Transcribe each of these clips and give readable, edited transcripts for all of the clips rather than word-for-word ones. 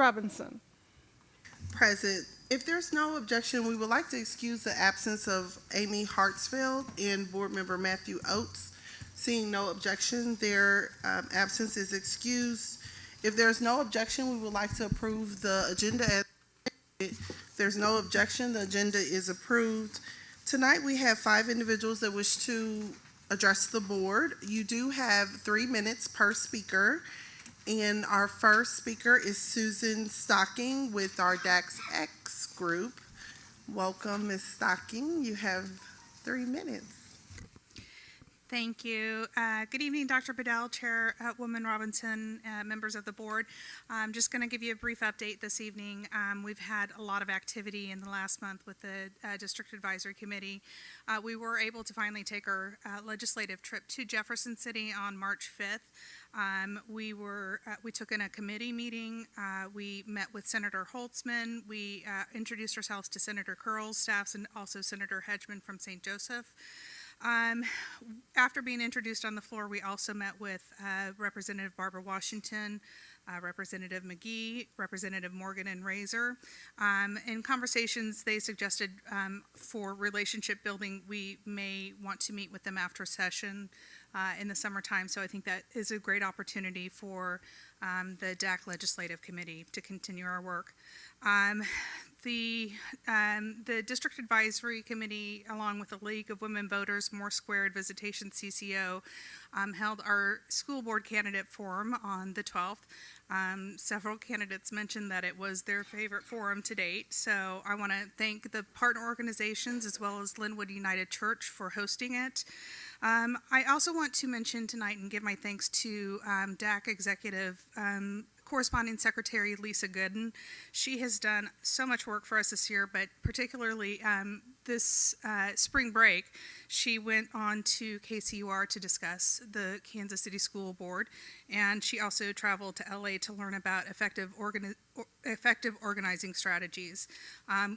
Robinson. Present. If there's no objection, we would like to excuse the absence of Amy Hartsfield and Board Member Matthew Oates. Seeing no objection, their absence is excused. If there's no objection, we would like to approve the agenda as if there's no objection, the agenda is approved. Tonight we have 5 individuals that wish to address the board. You do have 3 minutes per speaker. And our first speaker is Susan Stocking with our DAX X group. Welcome, Ms. Stocking. You have 3 minutes. Thank you. Good evening, Dr. Bedell, Chairwoman Robinson, members of the board. I'm just going to give you a brief update this evening. We've had a lot of activity in the last month with the District Advisory Committee. We were able to finally take our legislative trip to Jefferson City on March 5th. We took in a committee meeting. We met with Senator Holtzman. We introduced ourselves to Senator Curl's staffs and also Senator Hedgeman from St. Joseph. After being introduced on the floor, we also met with Representative Barbara Washington, Representative McGee, Representative Morgan and Razor. In conversations, they suggested for relationship building, we may want to meet with them after session in the summertime. So I think that is a great opportunity for the DAC Legislative Committee to continue our work. The District Advisory Committee, along with the League of Women Voters, Moore Squared Visitation CCO, held our school board candidate forum on the 12th. Several candidates mentioned that it was their favorite forum to date, so I want to thank the partner organizations as well as Linwood United Church for hosting it. I also want to mention tonight and give my thanks to DAC Executive Corresponding Secretary Lisa Gooden. She has done so much work for us this year, but particularly this spring break, she went on to KCUR to discuss the Kansas City School Board, and she also traveled to LA to learn about effective organizing strategies,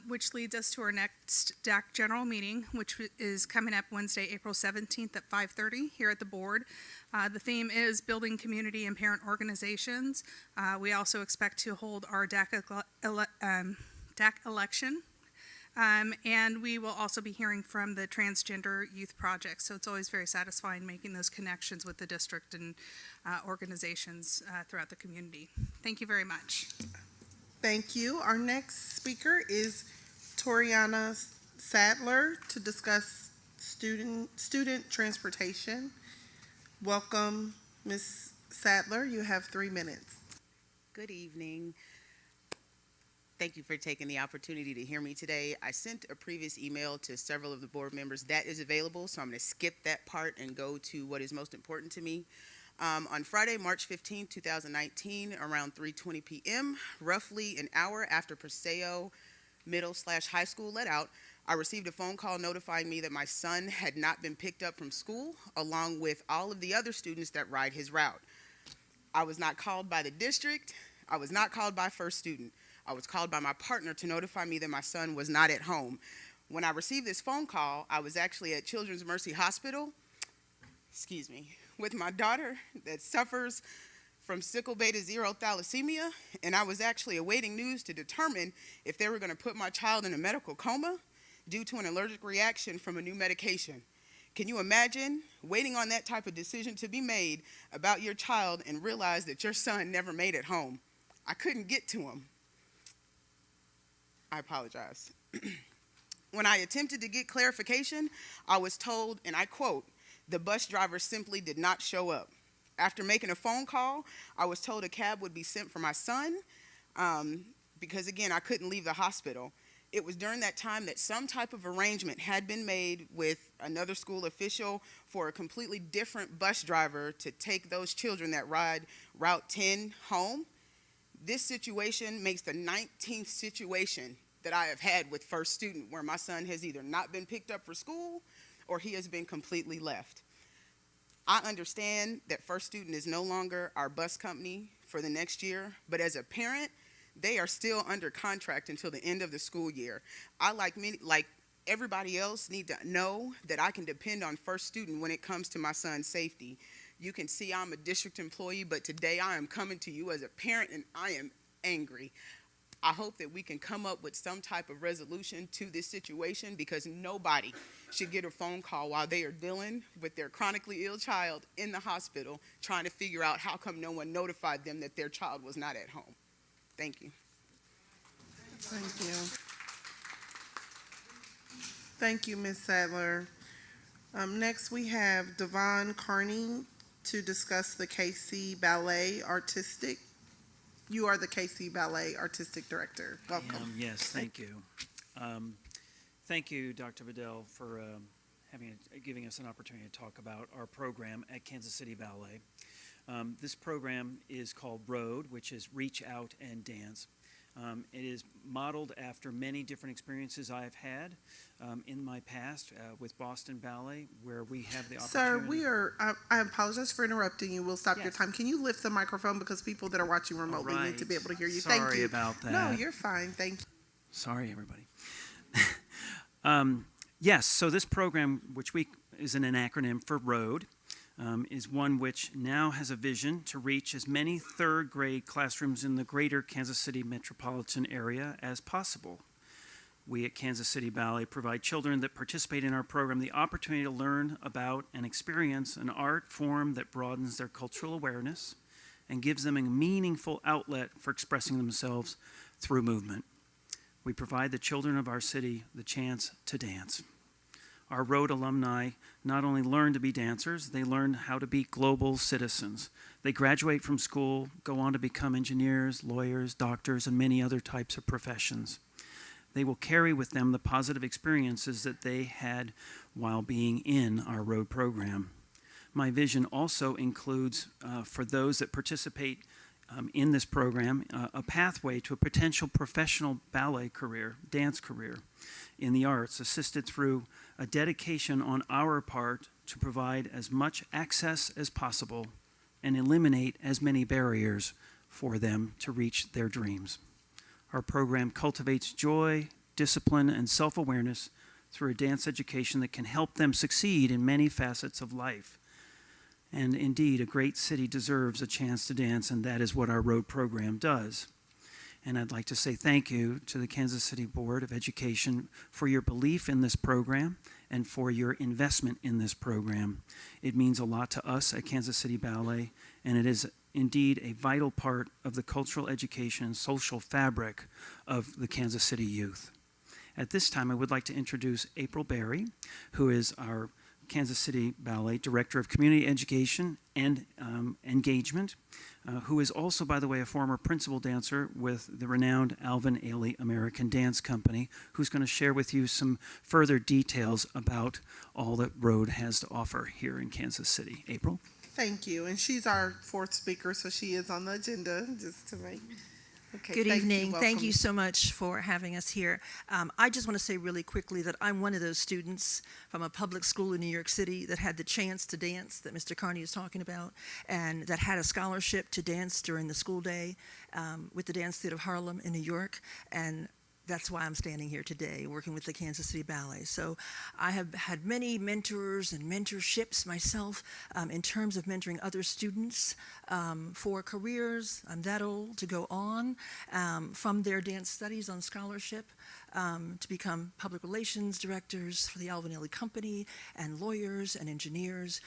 which leads us to our next DAC General Meeting, which is coming up Wednesday, April 17th at 5:30 here at the board. The theme is building community and parent organizations. We also expect to hold our DAC election. And we will also be hearing from the Transgender Youth Project. So it's always very satisfying making those connections with the district and organizations throughout the community. Thank you very much. Thank you. Our next speaker is Toriana Sadler to discuss student transportation. Welcome, Ms. Sadler. You have 3 minutes. Good evening. Thank you for taking the opportunity to hear me today. I sent a previous email to several of the board members that is available, so I'm going to skip that part and go to what is most important to me. On Friday, March 15, 2019, around 3:20 p.m., roughly an hour after Paseo Middle/High School let out, I received a phone call notifying me that my son had not been picked up from school, along with all of the other students that ride his route. I was not called by the district. I was not called by First Student. I was called by my partner to notify me that my son was not at home. When I received this phone call, I was actually at Children's Mercy Hospital, with my daughter that suffers from sickle beta 0 thalassemia, and I was actually awaiting news to determine if they were going to put my child in a medical coma due to an allergic reaction from a new medication. Can you imagine waiting on that type of decision to be made about your child and realize that your son never made it home? I couldn't get to him. I apologize. When I attempted to get clarification, I was told, and I quote, "The bus driver simply did not show up." After making a phone call, I was told a cab would be sent for my son because, again, I couldn't leave the hospital. It was during that time that some type of arrangement had been made with another school official for a completely different bus driver to take those children that ride Route 10 home. This situation makes the 19th situation that I have had with First Student where my son has either not been picked up for school or he has been completely left. I understand that First Student is no longer our bus company for the next year, but as a parent, they are still under contract until the end of the school year. I, like everybody else, need to know that I can depend on First Student when it comes to my son's safety. You can see I'm a district employee, but today I am coming to you as a parent, and I am angry. I hope that we can come up with some type of resolution to this situation, because nobody should get a phone call while they are dealing with their chronically ill child in the hospital, trying to figure out how come no one notified them that their child was not at home. Thank you. Thank you. Thank you, Ms. Sadler. Next, we have Devon Carney to discuss the KC Ballet Artistic. You are the KC Ballet Artistic Director. Welcome. Yes, thank you. Thank you, Dr. Bedell, for giving us an opportunity to talk about our program at Kansas City Ballet. This program is called ROAD, which is Reach Out and Dance. It is modeled after many different experiences I have had in my past with Boston Ballet, where we have the opportunity. Sir, I apologize for interrupting you. We'll stop your Yes. time. Can you lift the microphone, because people that are watching remotely need to be able to hear you? Sorry Thank you. about that. No, you're fine. Thank you. Sorry, everybody. Yes, so this program, which is an acronym for ROAD, is one which now has a vision to reach as many third grade classrooms in the greater Kansas City metropolitan area as possible. We at Kansas City Ballet provide children that participate in our program the opportunity to learn about and experience an art form that broadens their cultural awareness and gives them a meaningful outlet for expressing themselves through movement. We provide the children of our city the chance to dance. Our ROAD alumni not only learn to be dancers, they learn how to be global citizens. They graduate from school, go on to become engineers, lawyers, doctors, and many other types of professions. They will carry with them the positive experiences that they had while being in our ROAD program. My vision also includes, for those that participate in this program, a pathway to a potential professional ballet career, dance career in the arts, assisted through a dedication on our part to provide as much access as possible and eliminate as many barriers for them to reach their dreams. Our program cultivates joy, discipline, and self-awareness through a dance education that can help them succeed in many facets of life. And indeed, a great city deserves a chance to dance, and that is what our ROAD program does. And I'd like to say thank you to the Kansas City Board of Education for your belief in this program and for your investment in this program. It means a lot to us at Kansas City Ballet, and it is indeed a vital part of the cultural education and social fabric of the Kansas City youth. At this time, I would like to introduce April Berry, who is our Kansas City Ballet Director of Community Education and Engagement, who is also, by the way, a former principal dancer with the renowned Alvin Ailey American Dance Company, who's going to share with you some further details about all that ROAD has to offer here in Kansas City. April? Thank you. And she's our fourth speaker, so she is on the agenda, just to make. Okay, Good thank you. evening. Thank Welcome. you so much for having us here. I just want to say really quickly that I'm one of those students from a public school in New York City that had the chance to dance that Mr. Carney is talking about, and that had a scholarship to dance during the school day with the Dance Theater of Harlem in New York. And that's why I'm standing here today, working with the Kansas City Ballet. So I have had many mentors and mentorships myself in terms of mentoring other students for careers. I'm that old to go on from their dance studies on scholarship to become public relations directors for the Alvin Ailey Company, and lawyers and engineers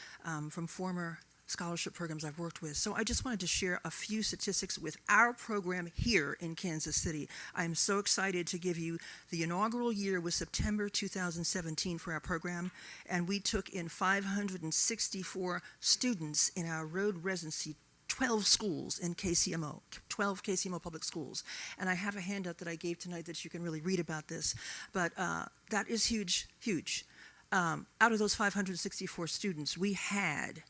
from former scholarship programs I've worked with. So I just wanted to share a few statistics with our program here in Kansas City. I'm so excited to give you the inaugural year was September 2017 for our program, and we took in 564 students in our ROAD residency, 12 schools in KCMO, 12 KCMO public schools. And I have a handout that I gave tonight that you can really read about this, but that is huge, huge. Out of those 564 students, we had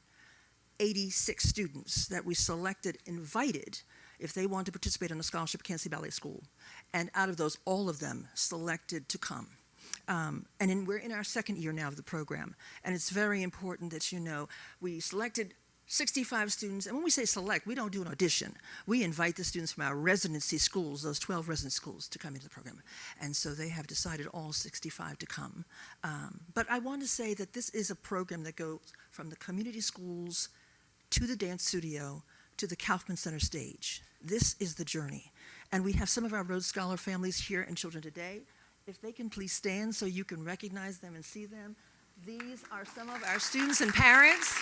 86 students that we selected, invited, if they wanted to participate in a scholarship at Kansas City Ballet School. And out of those, all of them selected to come. We're in our second year now of the program. And it's very important that you know, we selected 65 students, and when we say select, we don't do an audition. We invite the students from our residency schools, those 12 resident schools, to come into the program. And so they have decided all 65 to come. But I want to say that this is a program that goes from the community schools to the dance studio to the Kaufman Center stage. This is the journey. And we have some of our Rhodes Scholar families here and children today. If they can please stand so you can recognize them and see them. These are some of our students and parents.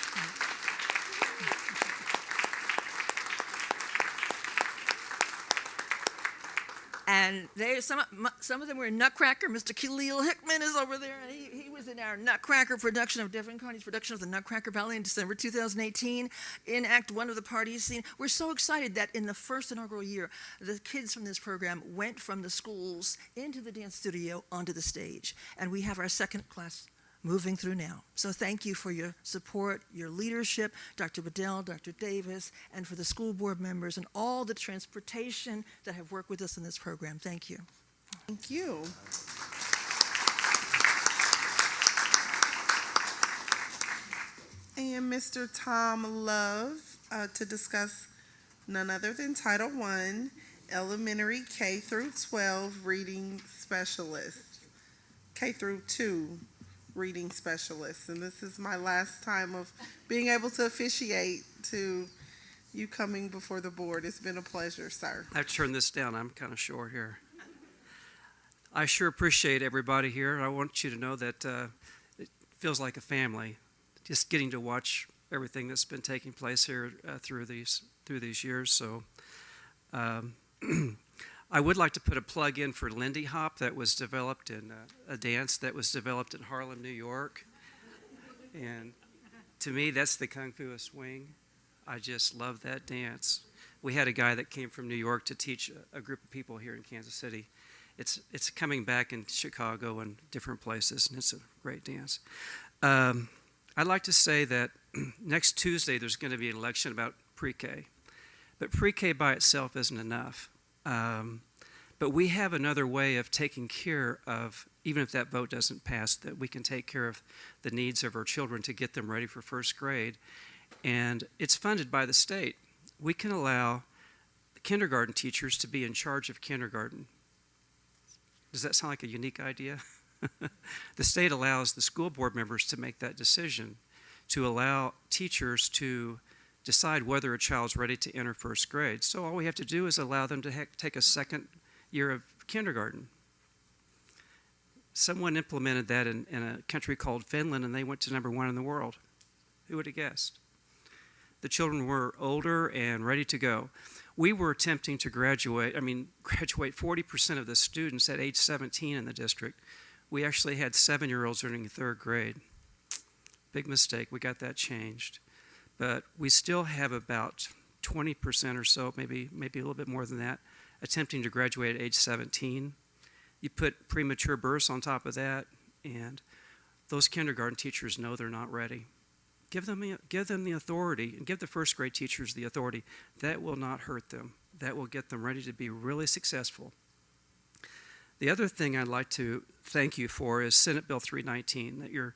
And some of them were in Nutcracker. Mr. Khalil Hickman is over there, and he was in our Nutcracker production of Devin Carney's production of the Nutcracker Ballet in December 2018 in Act 1 of the party scene. We're so excited that in the first inaugural year, the kids from this program went from the schools into the dance studio onto the stage. And we have our second class moving through now. So thank you for your support, your leadership, Dr. Bedell, Dr. Davis, and for the school board members and all the transportation that have worked with us in this program. Thank you. Thank you. And Mr. Tom Love to discuss none other than Title I, Elementary K through 12 Reading Specialists, K through 2 Reading Specialists. And this is my last time of being able to officiate to you coming before the board. It's been a pleasure, sir. I've turned this down. I'm kind of short here. I sure appreciate everybody here. I want you to know that it feels like a family, just getting to watch everything that's been taking place here through these years. So I would like to put a plug in for Lindy Hop that was developed in a dance that was developed in Harlem, New York. And to me, that's the Kung Fu Swing. I just love that dance. We had a guy that came from New York to teach a group of people here in Kansas City. It's coming back in Chicago and different places, and it's a great dance. I'd like to say that next Tuesday there's going to be an election about pre-K. But pre-K by itself isn't enough. But we have another way of taking care of, even if that vote doesn't pass, that we can take care of the needs of our children to get them ready for first grade. And it's funded by the state. We can allow kindergarten teachers to be in charge of kindergarten. Does that sound like a unique idea? The state allows the school board members to make that decision, to allow teachers to decide whether a child's ready to enter first grade. So all we have to do is allow them to take a second year of kindergarten. Someone implemented that in a country called Finland, and they went to #1 in the world. Who would have guessed? The children were older and ready to go. We were attempting to graduate 40% of the students at age 17 in the district. We actually had 7-year-olds entering third grade. Big mistake. We got that changed. But we still have about 20% or so, maybe a little bit more than that, attempting to graduate at age 17. You put premature births on top of that, and those kindergarten teachers know they're not ready. Give them the authority, and give the first grade teachers the authority. That will not hurt them. That will get them ready to be really successful. The other thing I'd like to thank you for is Senate Bill 319, that you're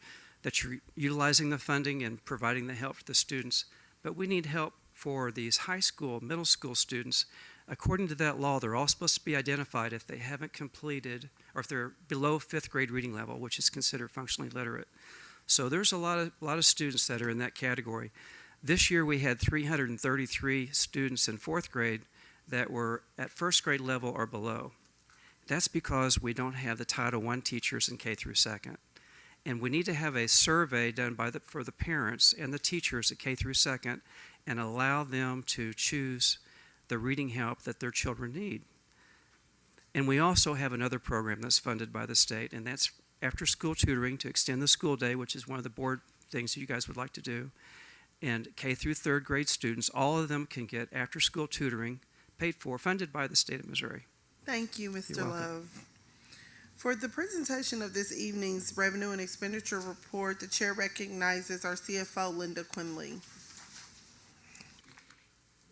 utilizing the funding and providing the help for the students. But we need help for these high school, middle school students. According to that law, they're all supposed to be identified if they haven't completed, or if they're below 5th grade reading level, which is considered functionally literate. So there's a lot of students that are in that category. This year we had 333 students in 4th grade that were at first grade level or below. That's because we don't have the Title I teachers in K through 2nd. And we need to have a survey done for the parents and the teachers at K through 2nd and allow them to choose the reading help that their children need. And we also have another program that's funded by the state, and that's after-school tutoring to extend the school day, which is one of the board things that you guys would like to do. And K through 3rd grade students, all of them can get after-school tutoring paid for, funded by the state of Missouri. Thank you, Mr. You're welcome. Love. For the presentation of this evening's revenue and expenditure report, the chair recognizes our CFO, Linda Quinley.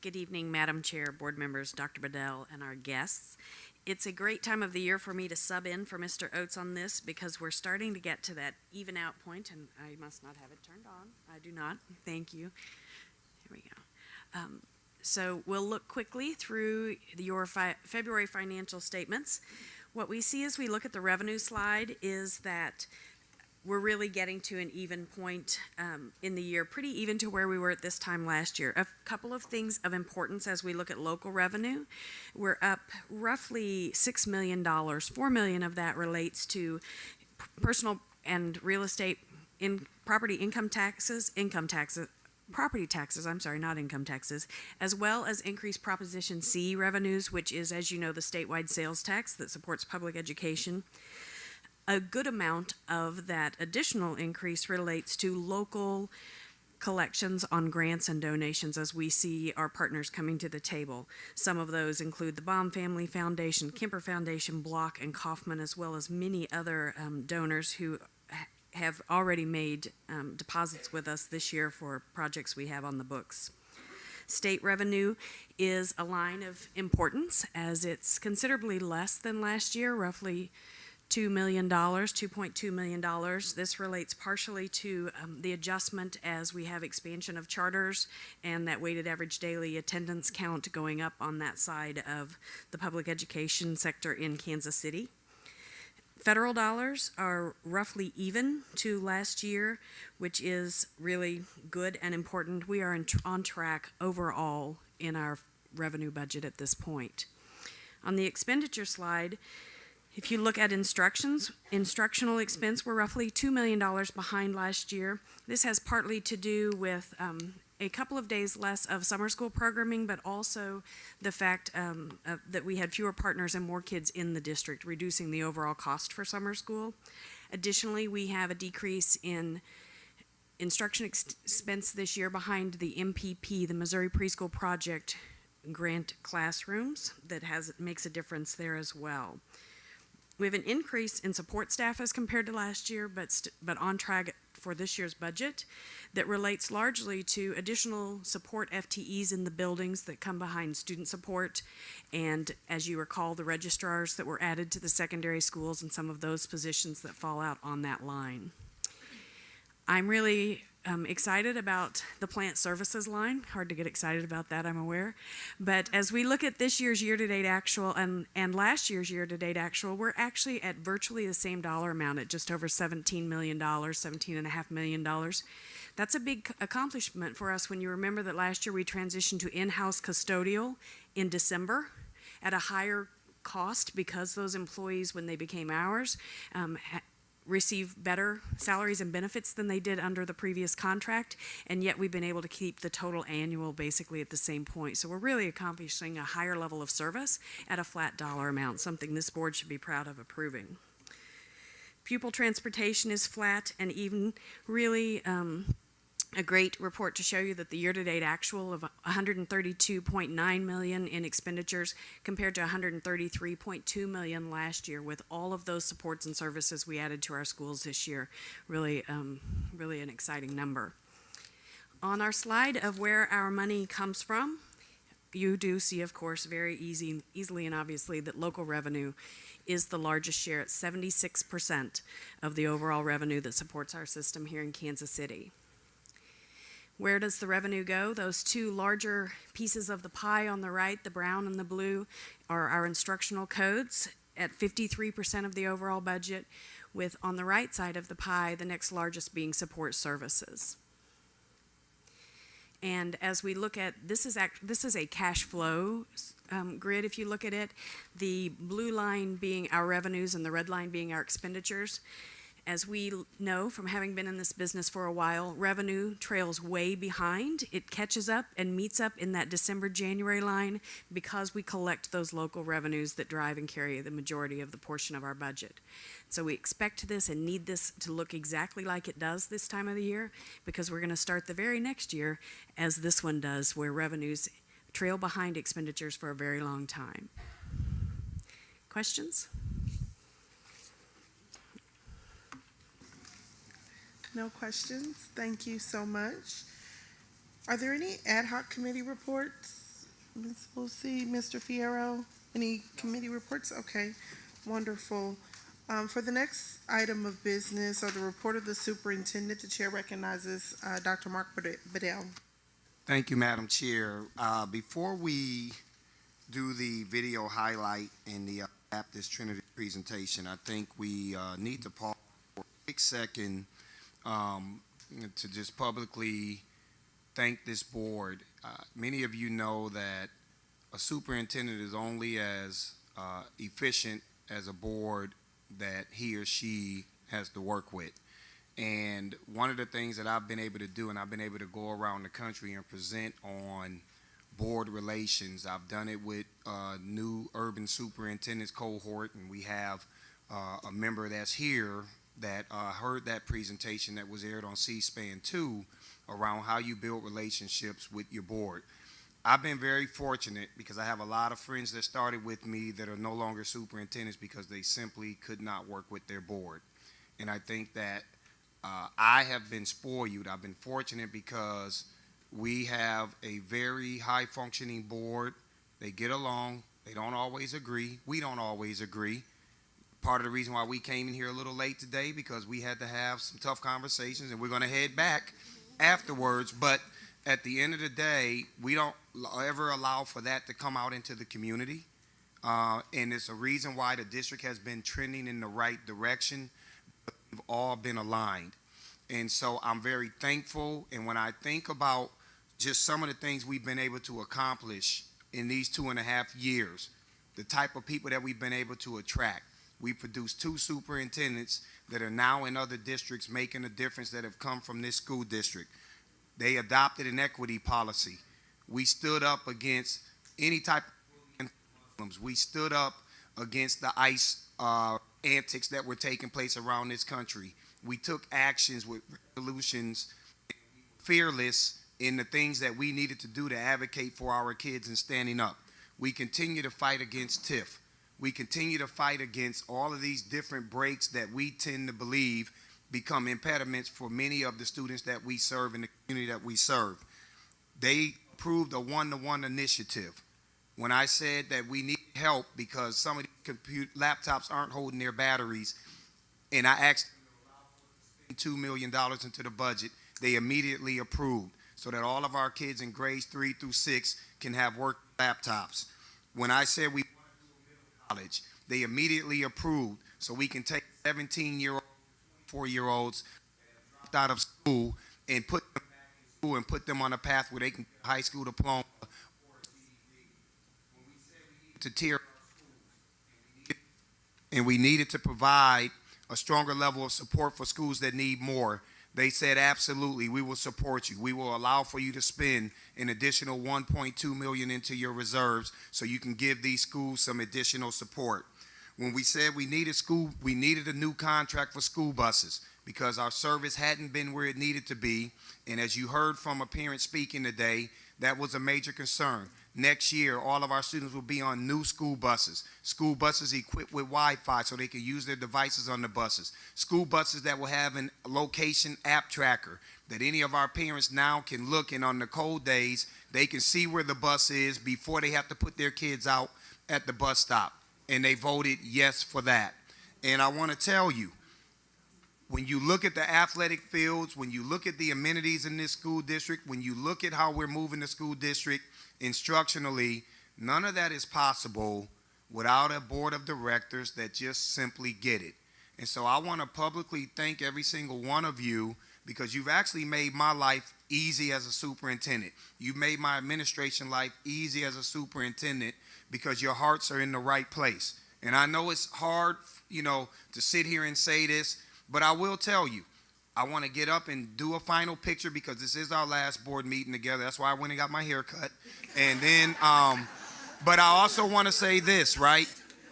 Good evening, Madam Chair, board members, Dr. Bedell, and our guests. It's a great time of the year for me to sub in for Mr. Oates on this because we're starting to get to that even out point, and I must not have it turned on. I do not. Thank you. Here we go. So we'll look quickly through your February financial statements. What we see as we look at the revenue slide is that we're really getting to an even point in the year, pretty even to where we were at this time last year. A couple of things of importance as we look at local revenue. We're up roughly $6 million. $4 million of that relates to personal and real estate property income taxes, property taxes, I'm sorry, not income taxes, as well as increased Proposition C revenues, which is, as you know, the statewide sales tax that supports public education. A good amount of that additional increase relates to local collections on grants and donations as we see our partners coming to the table. Some of those include the Baum Family Foundation, Kemper Foundation, Block, and Kaufman, as well as many other donors who have already made deposits with us this year for projects we have on the books. State revenue is a line of importance as it's considerably less than last year, roughly $2 million, $2.2 million. This relates partially to the adjustment as we have expansion of charters and that weighted average daily attendance count going up on that side of the public education sector in Kansas City. Federal dollars are roughly even to last year, which is really good and important. We are on track overall in our revenue budget at this point. On the expenditure slide, if you look at instructional expense, we're roughly $2 million behind last year. This has partly to do with a couple of days less of summer school programming, but also the fact that we had fewer partners and more kids in the district, reducing the overall cost for summer school. Additionally, we have a decrease in instruction expense this year behind the MPP, the Missouri Preschool Project grant classrooms, that makes a difference there as well. We have an increase in support staff as compared to last year, but on track for this year's budget that relates largely to additional support FTEs in the buildings that come behind student support, and as you recall, the registrars that were added to the secondary schools and some of those positions that fall out on that line. I'm really excited about the plant services line. Hard to get excited about that, I'm aware. But as we look at this year's year-to-date actual and last year's year-to-date actual, we're actually at virtually the same dollar amount at just over $17 million, $17.5 million. That's a big accomplishment for us when you remember that last year we transitioned to in-house custodial in December at a higher cost because those employees, when they became ours, receive better salaries and benefits than they did under the previous contract, and yet we've been able to keep the total annual basically at the same point. So we're really accomplishing a higher level of service at a flat dollar amount, something this board should be proud of approving. Pupil transportation is flat and even, really a great report to show you that the year-to-date actual of $132.9 million in expenditures compared to $133.2 million last year, with all of those supports and services we added to our schools this year. Really an exciting number. On our slide of where our money comes from, you do see, of course, very easily and obviously that local revenue is the largest share at 76% of the overall revenue that supports our system here in Kansas City. Where does the revenue go? Those two larger pieces of the pie on the right, the brown and the blue, are our instructional codes at 53% of the overall budget, with on the right side of the pie, the next largest being support services. And as we look at, this is a cash flow grid, if you look at it, the blue line being our revenues and the red line being our expenditures. As we know from having been in this business for a while, revenue trails way behind. It catches up and meets up in that December-January line because we collect those local revenues that drive and carry the majority of the portion of our budget. So we expect this and need this to look exactly like it does this time of the year, because we're going to start the very next year as this one does, where revenues trail behind expenditures for a very long time. Questions? No questions. Thank you so much. Are there any ad hoc committee reports? Ms. Wilsey, Mr. Fierro, any committee reports? Okay, wonderful. For the next item of business, or the report of the superintendent, the chair recognizes Dr. Mark Bedell. Thank you, Madam Chair. Before we do the video highlight in the Baptist Trinity presentation, I think we need to pause for quick second to just publicly thank this board. Many of you know that a superintendent is only as efficient as a board that he or she has to work with. And one of the things that I've been able to do, and I've been able to go around the country and present on board relations. I've done it with new urban superintendents cohort, and we have a member that's here that heard that presentation that was aired on C-SPAN 2 around how you build relationships with your board. I've been very fortunate because I have a lot of friends that started with me that are no longer superintendents because they simply could not work with their board. And I think that I have been spoiled. I've been fortunate because we have a very high-functioning board. They get along. They don't always agree. We don't always agree. Part of the reason why we came in here a little late today because we had to have some tough conversations, and we're going to head back afterwards. But at the end of the day, we don't ever allow for that to come out into the community. And it's a reason why the district has been trending in the right direction. We've all been aligned. And so I'm very thankful. And when I think about just some of the things we've been able to accomplish in these 2.5 years, the type of people that we've been able to attract. We produced 2 superintendents that are now in other districts making a difference that have come from this school district. They adopted an equity policy. We stood up against any type of Muslims. We stood up against the ICE antics that were taking place around this country. We took actions with resolutions, fearless in the things that we needed to do to advocate for our kids and standing up. We continue to fight against TIF. We continue to fight against all of these different breaks that we tend to believe become impediments for many of the students that we serve in the community that we serve. They approved a one-to-one initiative. When I said that we need help because some of the laptops aren't holding their batteries, and I asked them to $2 million into the budget, they immediately approved so that all of our kids in grades 3 through 6 can have work laptops. When I said we want to do a middle college, they immediately approved so we can take 17-year-olds, 4-year-olds dropped out of school and put them back in school and put them on a path where they can get a high school diploma or a GED. When we said we needed to tier our schools and we needed to provide a stronger level of support for schools that need more, they said, absolutely, we will support you. We will allow for you to spend an additional $1.2 million into your reserves so you can give these schools some additional support. When we said we needed a new contract for school buses because our service hadn't been where it needed to be, and as you heard from a parent speaking today, that was a major concern. Next year, all of our students will be on new school buses equipped with Wi-Fi so they can use their devices on the buses, school buses that will have a location app tracker that any of our parents now can look, and on the cold days, they can see where the bus is before they have to put their kids out at the bus stop. And they voted yes for that. And I want to tell you, when you look at the athletic fields, when you look at the amenities in this school district, when you look at how we're moving the school district instructionally, none of that is possible without a board of directors that just simply get it. And so I want to publicly thank every single one of you because you've actually made my life easy as a superintendent. You've made my administration life easy as a superintendent because your hearts are in the right place. And I know it's hard, to sit here and say this, but I will tell you, I want to get up and do a final picture because this is our last board meeting together. That's why I went and got my hair cut. And then, but I also want to say this, right?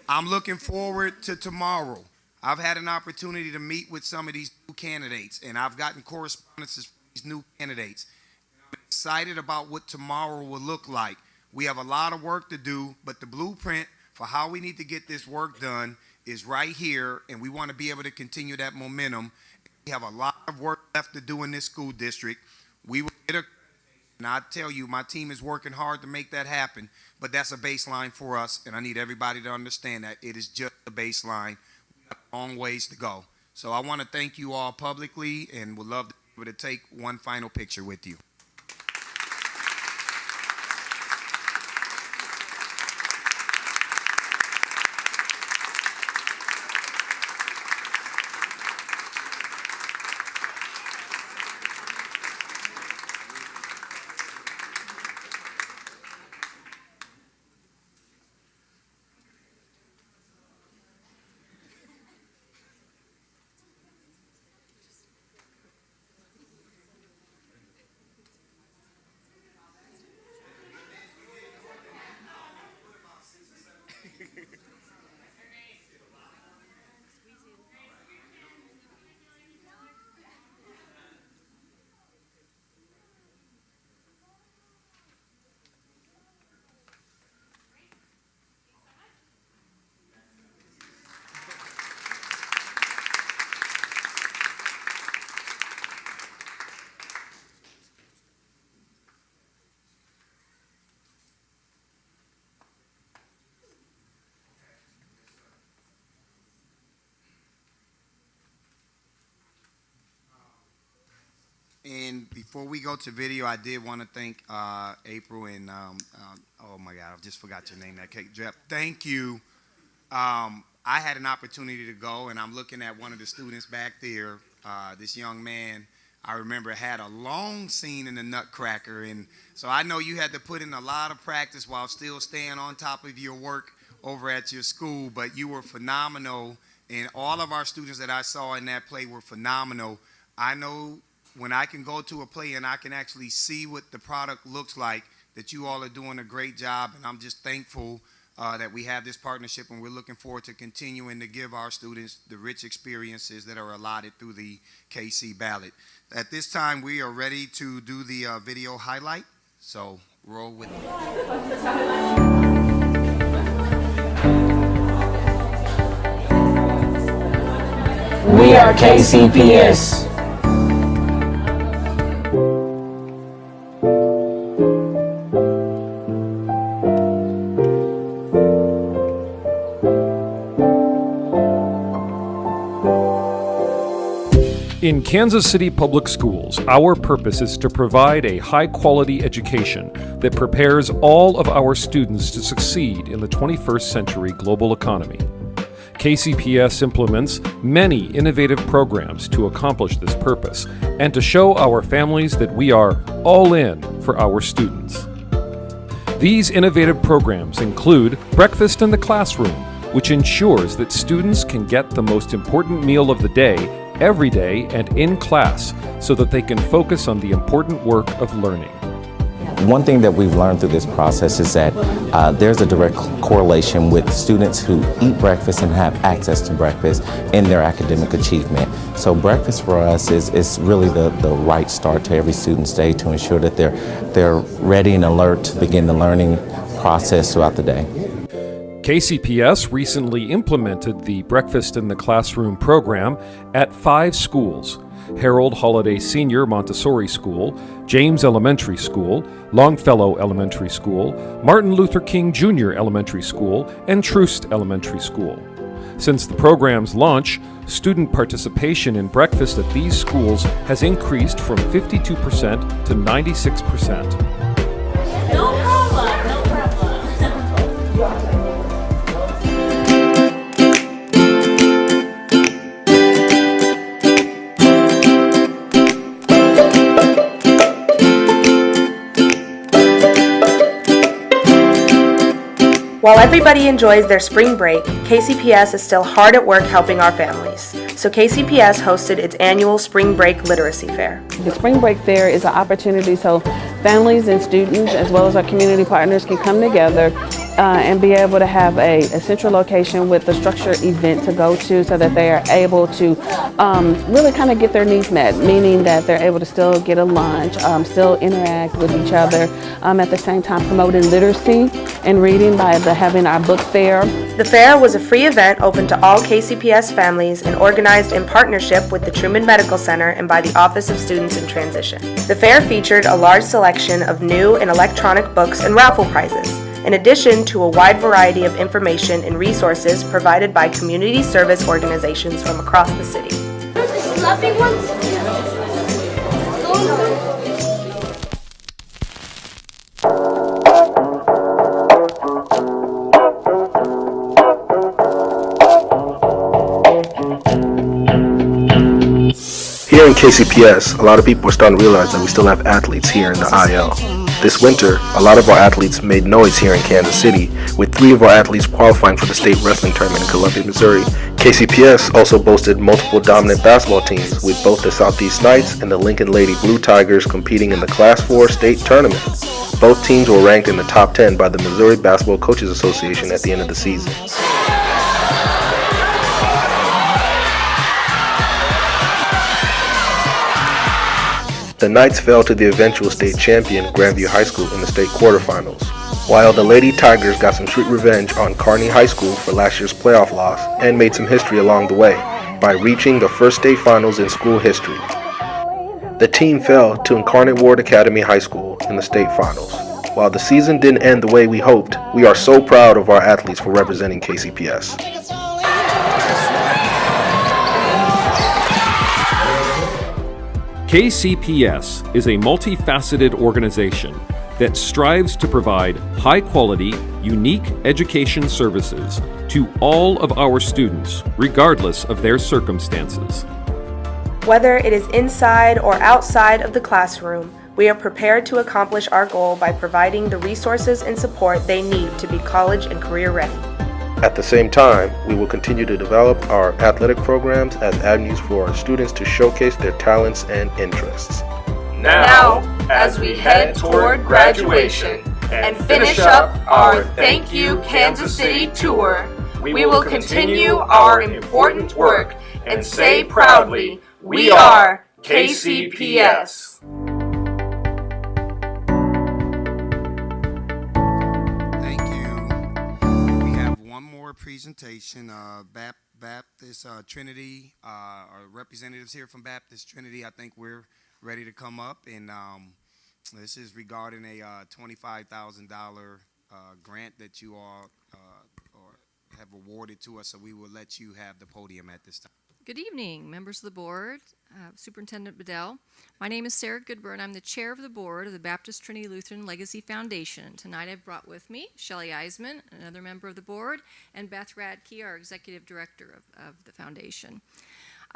I'm looking forward to tomorrow. I've had an opportunity to meet with some of these new candidates, and I've gotten correspondences from these new candidates. I'm excited about what tomorrow will look like. We have a lot of work to do, but the blueprint for how we need to get this work done is right here, and we want to be able to continue that momentum. We have a lot of work left to do in this school district. We will get accreditation, and I tell you, my team is working hard to make that happen, but that's a baseline for us, and I need everybody to understand that it is just a baseline. We have a long ways to go. So I want to thank you all publicly, and would love to be able to take one final picture with you. And before we go to video, I did want to thank April and oh my God, I just forgot your name. That cake, Jeff. Thank you. I had an opportunity to go, and I'm looking at one of the students back there. This young man, I remember, had a long scene in the Nutcracker, and so I know you had to put in a lot of practice while still staying on top of your work over at your school. But you were phenomenal, and all of our students that I saw in that play were phenomenal. I know when I can go to a play and I can actually see what the product looks like, that you all are doing a great job, and I'm just thankful that we have this partnership, and we're looking forward to continuing to give our students the rich experiences that are allotted through the KC ballot. At this time, we are ready to do the video highlight, so roll with me. We are KCPS. In Kansas City Public Schools, our purpose is to provide a high-quality education that prepares all of our students to succeed in the 21st century global economy. KCPS implements many innovative programs to accomplish this purpose and to show our families that we are all in for our students. These innovative programs include Breakfast in the Classroom, which ensures that students can get the most important meal of the day every day and in class so that they can focus on the important work of learning. One thing that we've learned through this process is that there's a direct correlation with students who eat breakfast and have access to breakfast in their academic achievement. So breakfast for us is really the right start to every student's day to ensure that they're ready and alert to begin the learning process throughout the day. KCPS recently implemented the Breakfast in the Classroom program at 5 schools: Harold Holiday Senior Montessori School, James Elementary School, Longfellow Elementary School, Martin Luther King Jr. Elementary School, and Troost Elementary School. Since the program's launch, student participation in breakfast at these schools has increased from 52% to 96%. No problem, no problem. While everybody enjoys their spring break, KCPS is still hard at work helping our families. So KCPS hosted its annual Spring Break Literacy Fair. The Spring Break Fair is an opportunity so families and students as well as our community partners can come together and be able to have a central location with a structured event to go to so that they are able to really kind of get their needs met, meaning that they're able to still get a lunch, still interact with each other, at the same time promoting literacy and reading by having our book fair. The fair was a free event open to all KCPS families and organized in partnership with the Truman Medical Center and by the Office of Students in Transition. The fair featured a large selection of new and electronic books and raffle prizes, in addition to a wide variety of information and resources provided by community service organizations from across the city. Fluffy ones? Here in KCPS, a lot of people are starting to realize that we still have athletes here in the IL. This winter, a lot of our athletes made noise here in Kansas City, with 3 of our athletes qualifying for the state wrestling tournament in Columbia, Missouri. KCPS also boasted multiple dominant basketball teams, with both the Southeast Knights and the Lincoln Lady Blue Tigers competing in the Class 4 state tournament. Both teams were ranked in the top 10 by the Missouri Basketball Coaches Association at the end of the season. The Knights fell to the eventual state champion Grandview High School in the state quarterfinals, while the Lady Tigers got some sweet revenge on Kearney High School for last year's playoff loss and made some history along the way by reaching the first state finals in school history. The team fell to Incarnate Ward Academy High School in the state finals. While the season didn't end the way we hoped, we are so proud of our athletes for representing KCPS. KCPS is a multifaceted organization that strives to provide high-quality, unique education services to all of our students, regardless of their circumstances. Whether it is inside or outside of the classroom, we are prepared to accomplish our goal by providing the resources and support they need to be college and career ready. At the same time, we will continue to develop our athletic programs as avenues for our students to showcase their talents and interests. Now, as we head toward graduation and finish up our Thank You Kansas City tour, we will continue our important work and say proudly, we are KCPS. Thank you. We have one more presentation. Baptist Trinity, our representatives here from Baptist Trinity, I think we're ready to come up, and this is regarding a $25,000 grant that you all have awarded to us, so we will let you have the podium at this time. Good evening, members of the board, Superintendent Bedell. My name is Sarah Goodburn. I'm the chair of the board of the Baptist Trinity Lutheran Legacy Foundation. Tonight I've brought with me Shelley Eisman, another member of the board, and Beth Radke, our executive director of the foundation.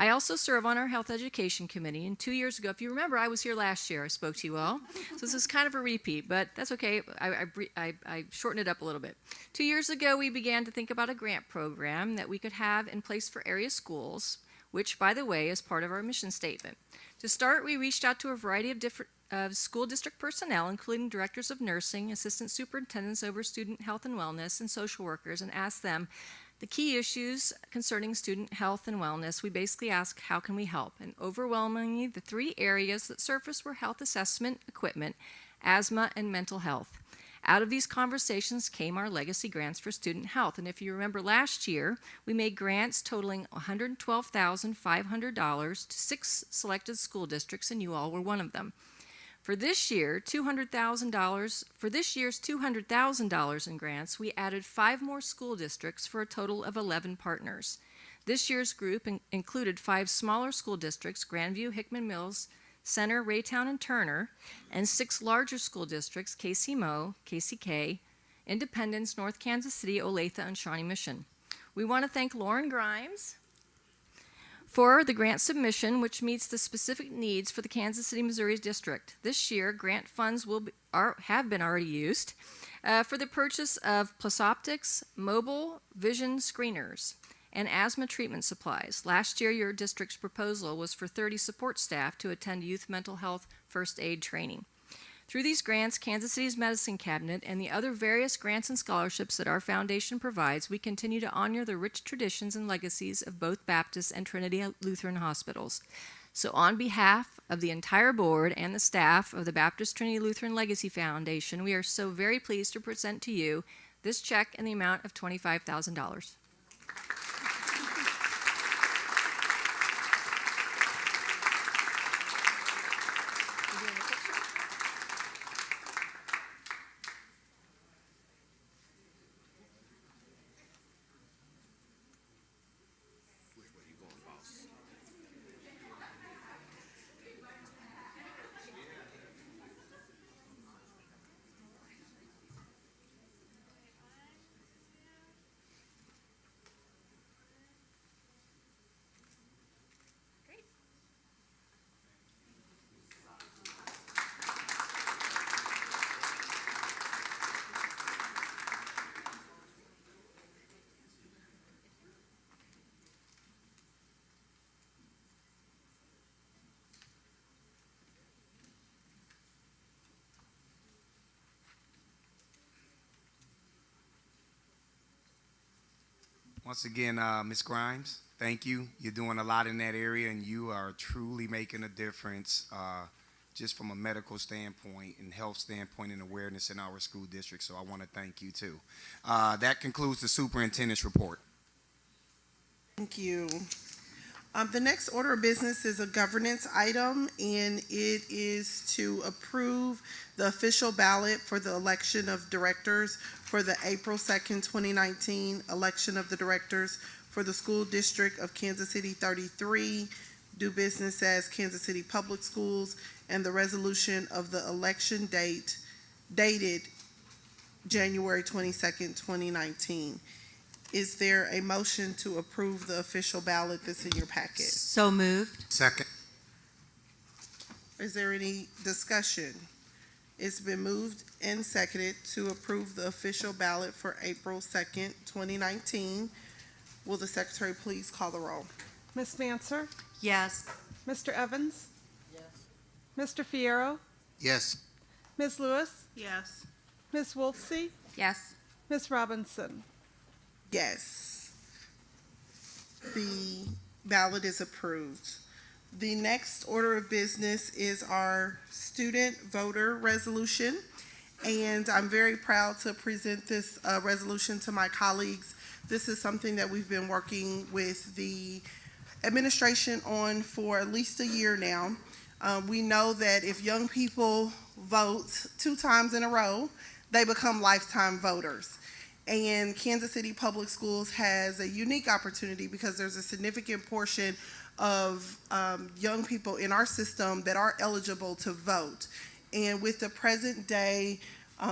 I also serve on our Health Education Committee, and 2 years ago, if you remember, I was here last year. I spoke to you all. So this is kind of a repeat, but that's okay. I shortened it up a little bit. 2 years ago, we began to think about a grant program that we could have in place for area schools, which, by the way, is part of our mission statement. To start, we reached out to a variety of different school district personnel, including directors of nursing, assistant superintendents over student health and wellness, and social workers, and asked them the key issues concerning student health and wellness. We basically asked, how can we help? And overwhelmingly, the three areas that surfaced were health assessment equipment, asthma, and mental health. Out of these conversations came our legacy grants for student health. And if you remember last year, we made grants totaling $112,500 to 6 selected school districts, and you all were one of them. For this year, $200,000 in grants, we added 5 more school districts for a total of 11 partners. This year's group included 5 smaller school districts, Grandview, Hickman Mills, Center, Raytown, and Turner, and 6 larger school districts, KC Mo, KCK, Independence, North Kansas City, Olathe, and Shawnee Mission. We want to thank Lauren Grimes for the grant submission, which meets the specific needs for the Kansas City, Missouri district. This year, grant funds have been already used for the purchase of PlusOptics, mobile vision screeners, and asthma treatment supplies. Last year, your district's proposal was for 30 support staff to attend youth mental health first aid training. Through these grants, Kansas City's Medicine Cabinet, and the other various grants and scholarships that our foundation provides, we continue to honor the rich traditions and legacies of both Baptist and Trinity Lutheran hospitals. So on behalf of the entire board and the staff of the Baptist Trinity Lutheran Legacy Foundation, we are so very pleased to present to you this check in the amount of $25,000. Once again, Ms. Grimes, thank you. You're doing a lot in that area, and you are truly making a difference just from a medical standpoint and health standpoint and awareness in our school district, so I want to thank you too. That concludes the superintendent's report. Thank you. The next order of business is a governance item, and it is to approve the official ballot for the election of directors for the April 2nd, 2019 election of the directors for the school district of Kansas City 33, do business as Kansas City Public Schools, and the resolution of the election date dated January 22nd, 2019. Is there a motion to approve the official ballot that's in your packet? So moved. Second. Is there any discussion? It's been moved and seconded to approve the official ballot for April 2nd, 2019. Will the secretary please call the roll? Ms. Manser, Yes. Mr. Evans? Yes. Mr. Fierro, Yes. Ms. Lewis, Yes. Ms. Wolfsey, Yes. Ms. Robinson. Yes. The ballot is approved. The next order of business is our student voter resolution. And I'm very proud to present this resolution to my colleagues. This is something that we've been working with the administration on for at least a year now. We know that if young people vote 2 times in a row, they become lifetime voters. And Kansas City Public Schools has a unique opportunity because there's a significant portion of young people in our system that are eligible to vote. And with the present day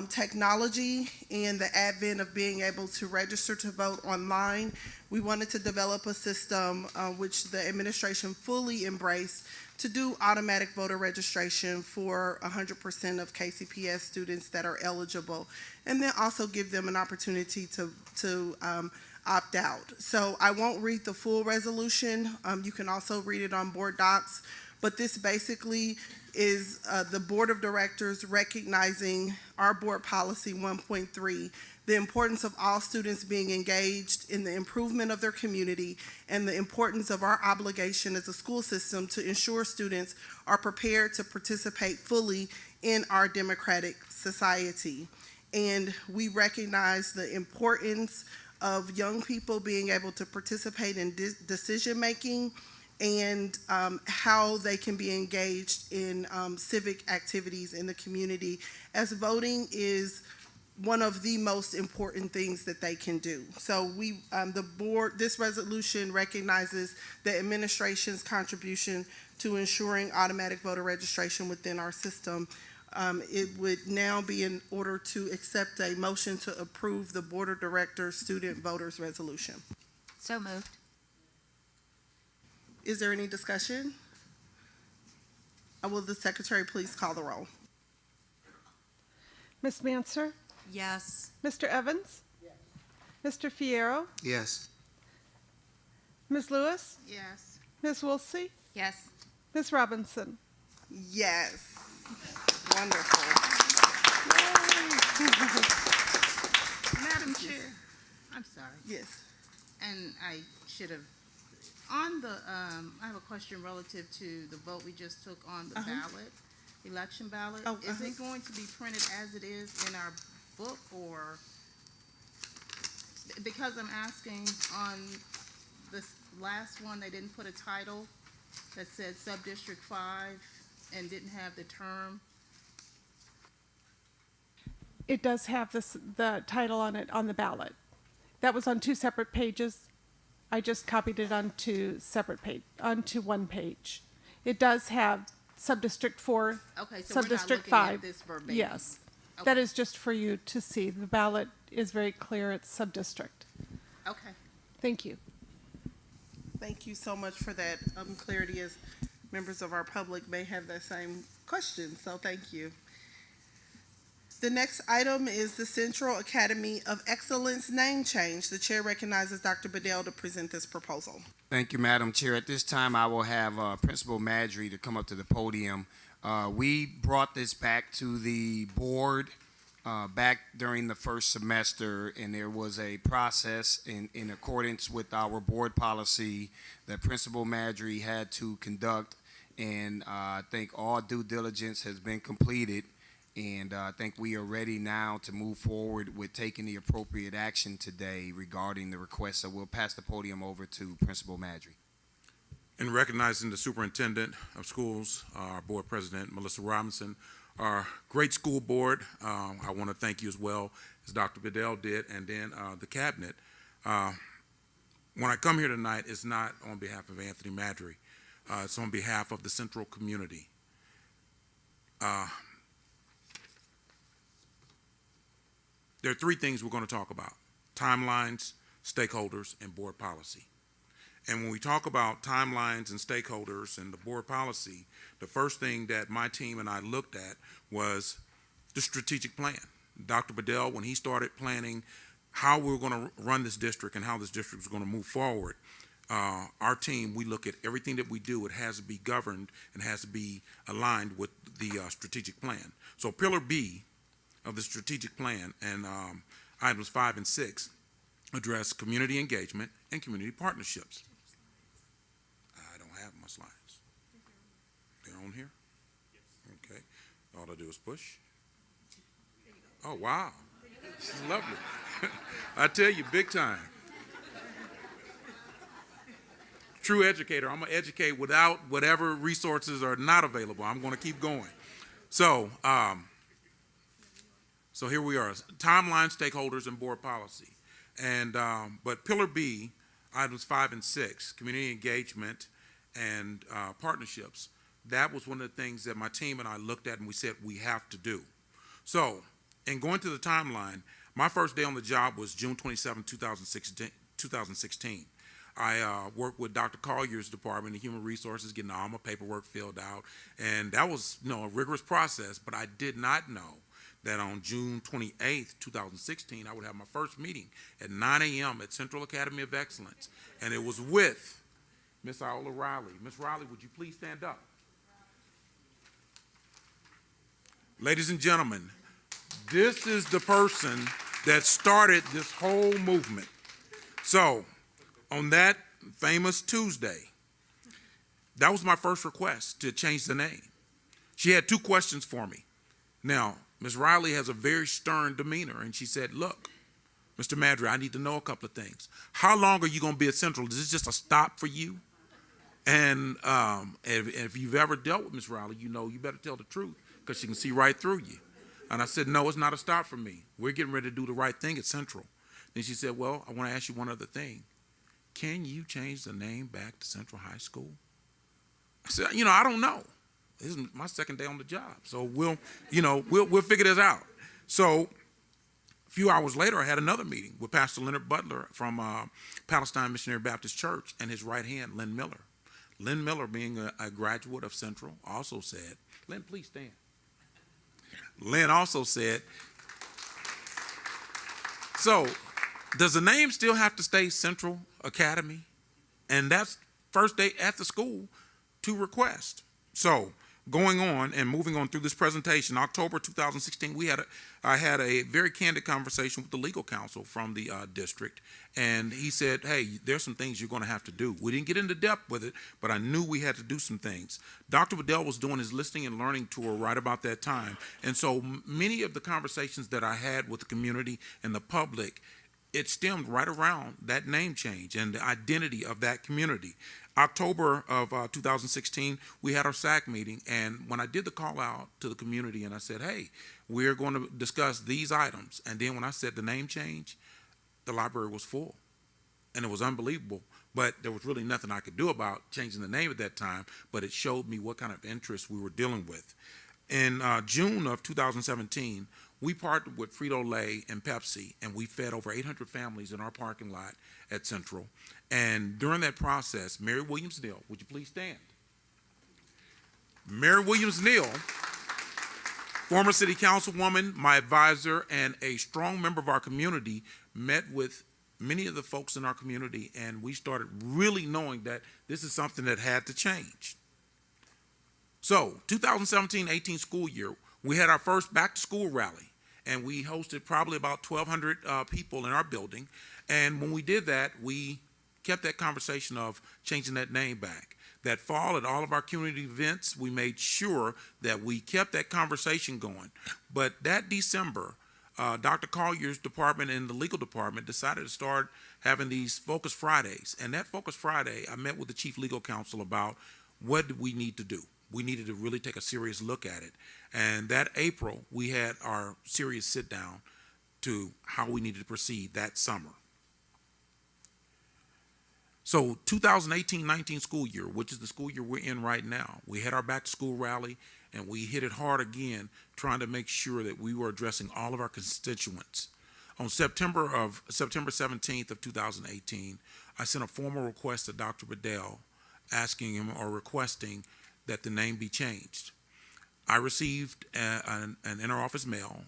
technology and the advent of being able to register to vote online, we wanted to develop a system which the administration fully embraced to do automatic voter registration for 100% of KCPS students that are eligible, and then also give them an opportunity to opt out. So I won't read the full resolution. You can also read it on board docs, but this basically is the board of directors recognizing our board policy 1.3, the importance of all students being engaged in the improvement of their community, and the importance of our obligation as a school system to ensure students are prepared to participate fully in our democratic society. And we recognize the importance of young people being able to participate in decision-making and how they can be engaged in civic activities in the community, as voting is one of the most important things that they can do. So the board, this resolution recognizes the administration's contribution to ensuring automatic voter registration within our system. It would now be in order to accept a motion to approve the Board of Directors Student Voters Resolution. So moved. Is there any discussion? Will the secretary please call the roll? Ms. Manser, Yes. Mr. Evans? Yes. Mr. Fierro, Yes. Ms. Lewis, Yes. Ms. Wolfsey, Yes. Ms. Robinson. Yes. Wonderful. Madam Chair, I'm sorry. Yes. And I should have, on the, I have a question relative to the vote we just took on the ballot, election ballot. Oh, Is it going to be printed as it is in our book, or, because I'm asking on this last one, they didn't put a title that said Sub-District 5 and didn't have the term. It does have the title on it on the ballot. That was on 2 separate pages. I just copied it onto one page. It does have Sub-District 4, Okay, so we're not Sub-District looking 5. at this verbatim. Yes. Okay. That is just for you to see. The ballot is very clear. It's Sub-District. Okay. Thank you. Thank you so much for that clarity, as members of our public may have that same question, so thank you. The next item is the Central Academy of Excellence name change. The chair recognizes Dr. Bedell to present this proposal. Thank you, Madam Chair. At this time, I will have Principal Madry to come up to the podium. We brought this back to the board back during the first semester, and there was a process in accordance with our board policy that Principal Madry had to conduct, and I think all due diligence has been completed, and I think we are ready now to move forward with taking the appropriate action today regarding the request. So we'll pass the podium over to Principal Madry. In recognizing the superintendent of schools, our board president, Melissa Robinson, our great school board, I want to thank you as well as Dr. Bedell did, and then the cabinet. When I come here tonight, it's not on behalf of Anthony Madry. It's on behalf of the Central community. There are three things we're going to talk about: timelines, stakeholders, and board policy. And when we talk about timelines and stakeholders and the board policy, the first thing that my team and I looked at was the strategic plan. Dr. Bedell, when he started planning how we were going to run this district and how this district was going to move forward, our team, we look at everything that we do. It has to be governed and has to be aligned with the strategic plan. So Pillar B of the strategic plan and items 5 and 6 address community engagement and community partnerships. I don't have my slides. They're on here? Okay. All I do is push. Oh, wow. This is lovely. I tell you, big time. True educator. I'm going to educate without whatever resources are not available. I'm going to keep going. So, so here we are, timeline, stakeholders, and board policy. And, but Pillar B, items 5 and 6, community engagement and partnerships, that was one of the things that my team and I looked at and we said we have to do. So, in going to the timeline, my first day on the job was June 27, 2016. I worked with Dr. Collier's department of human resources, getting all my paperwork filled out, and that was, you know, a rigorous process, but I did not know that on June 28th, 2016, I would have my first meeting at 9 a.m. at Central Academy of Excellence, and it was with Miss Iola Riley. Miss Riley, would you please stand up? Ladies and gentlemen, this is the person that started this whole movement. So, on that famous Tuesday, that was my first request to change the name. She had two questions for me. Now, Ms. Riley has a very stern demeanor, and she said, look, Mr. Madry, I need to know a couple of things. How long are you going to be at Central? Is this just a stop for you? And if you've ever dealt with Ms. Riley, you know you better tell the truth because she can see right through you. And I said, no, it's not a stop for me. We're getting ready to do the right thing at Central. Then she said, well, I want to ask you one other thing. Can you change the name back to Central High School? I said, you know, I don't know. This is my second day on the job. So we'll figure this out. So a few hours later, I had another meeting with Pastor Leonard Butler from Palestine Missionary Baptist Church and his right hand, Lynn Miller. Lynn Miller, being a graduate of Central, also said, Lynn, please stand. Lynn also said, so does the name still have to stay Central Academy? And that's first day at the school to request. So going on and moving on through this presentation, October 2016, I had a very candid conversation with the legal counsel from the district, and he said, hey, there's some things you're going to have to do. We didn't get into depth with it, but I knew we had to do some things. Dr. Bedell was doing his listening and learning tour right about that time, and so many of the conversations that I had with the community and the public, it stemmed right around that name change and the identity of that community. October of 2016, we had our SAC meeting, and when I did the call out to the community and I said, hey, we're going to discuss these items, and then when I said the name change, the library was full, and it was unbelievable, but there was really nothing I could do about changing the name at that time, but it showed me what kind of interest we were dealing with. In June of 2017, we partnered with Frito-Lay and Pepsi, and we fed over 800 families in our parking lot at Central. And during that process, Mary Williams Neal, would you please stand? Mary Williams Neal, former city councilwoman, my advisor, and a strong member of our community, met with many of the folks in our community, and we started really knowing that this is something that had to change. So, 2017-18 school year, we had our first back-to-school rally, and we hosted probably about 1,200 people in our building. And when we did that, we kept that conversation of changing that name back. That fall at all of our community events, we made sure that we kept that conversation going. But that December, Dr. Collier's department and the legal department decided to start having these Focus Fridays. And that Focus Friday, I met with the chief legal counsel about what did we need to do. We needed to really take a serious look at it. And that April, we had our serious sit down to how we needed to proceed that summer. So 2018-19 school year, which is the school year we're in right now, we had our back to school rally and we hit it hard again, trying to make sure that we were addressing all of our constituents. On September 17th of 2018, I sent a formal request to Dr. Bedell asking him or requesting that the name be changed. I received an interoffice mail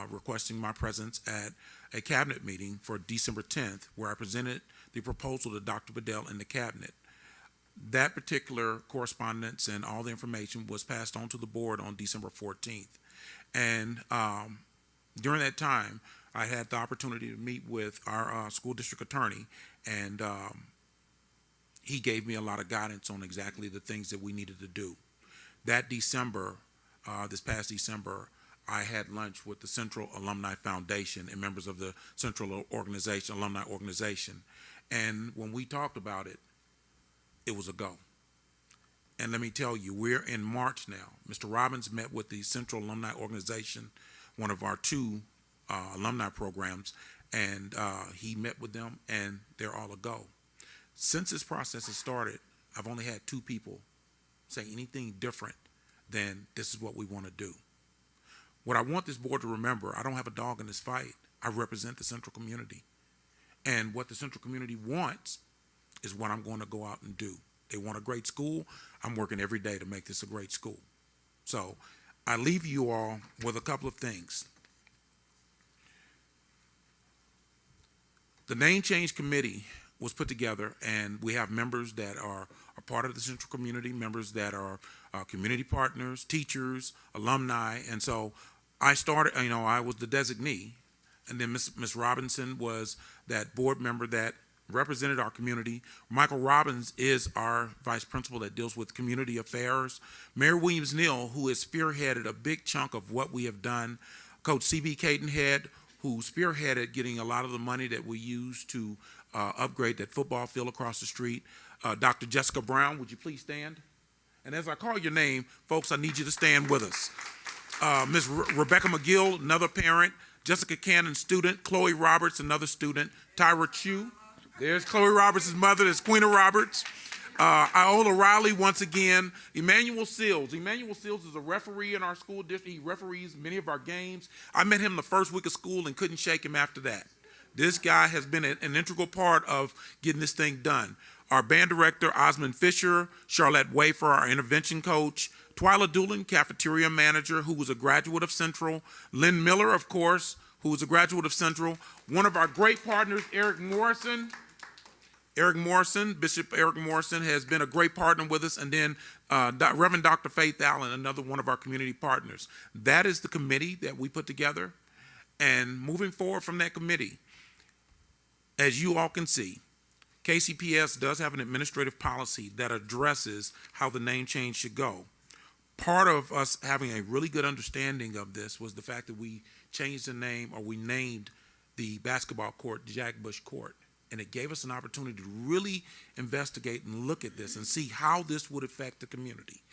requesting my presence at a cabinet meeting for December 10th, where I presented the proposal to Dr. Bedell and the cabinet. That particular correspondence and all the information was passed on to the board on December 14th. And during that time, I had the opportunity to meet with our school district attorney, and he gave me a lot of guidance on exactly the things that we needed to do. That December, this past December, I had lunch with the Central Alumni Foundation and members of the Central Alumni Organization. And when we talked about it, it was a go. And let me tell you, we're in March now. Mr. Robbins met with the Central Alumni Organization, one of our two alumni programs, and he met with them, and they're all a go. Since this process has started, I've only had 2 people say anything different than this is what we want to do. What I want this board to remember, I don't have a dog in this fight. I represent the Central community. And what the Central community wants is what I'm going to go out and do. They want a great school. I'm working every day to make this a great school. So I leave you all with a couple of things. The name change committee was put together, and we have members that are a part of the Central community, members that are community partners, teachers, alumni. And so I started, I was the designee, and then Ms. Robinson was that board member that represented our community. Michael Robbins is our vice principal that deals with community affairs. Mayor Williams-Neal, who has spearheaded a big chunk of what we have done. Coach C.B. Cadenhead, who spearheaded getting a lot of the money that we use to upgrade that football field across the street. Dr. Jessica Brown, would you please stand? And as I call your name, folks, I need you to stand with us. Ms. Rebecca McGill, another parent. Jessica Cannon, student. Chloe Roberts, another student. Tyra Chu. There's Chloe Roberts' mother. There's Queen Roberts. Iola Riley, once again. Emmanuel Seals. Emmanuel Seals is a referee in our school district. He referees many of our games. I met him the first week of school and couldn't shake him after that. This guy has been an integral part of getting this thing done. Our band director, Osmond Fisher. Charlotte Wafer, our intervention coach. Twyla Doolin, cafeteria manager, who was a graduate of Central. Lynn Miller, of course, who was a graduate of Central. One of our great partners, Eric Morrison. Bishop Eric Morrison has been a great partner with us. And then Reverend Dr. Faith Allen, another one of our community partners. That is the committee that we put together. And moving forward from that committee, as you all can see, KCPS does have an administrative policy that addresses how the name change should go. Part of us having a really good understanding of this was the fact that we changed the name, or we named the basketball court Jack Bush Court. And it gave us an opportunity to really investigate and look at this and see how this would affect the community.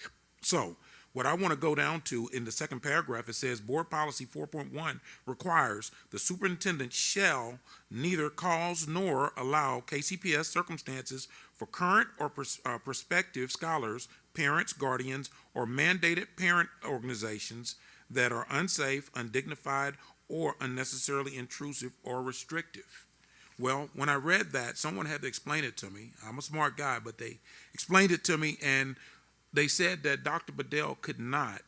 So what I want to go down to in the second paragraph, it says Board Policy 4.1 requires the superintendent shall neither cause nor allow KCPS circumstances for current or prospective scholars, parents, guardians, or mandated parent organizations that are unsafe, undignified, or unnecessarily intrusive or restrictive. Well, when I read that, someone had to explain it to me. I'm a smart guy, but they explained it to me, and they said that Dr. Bedell could not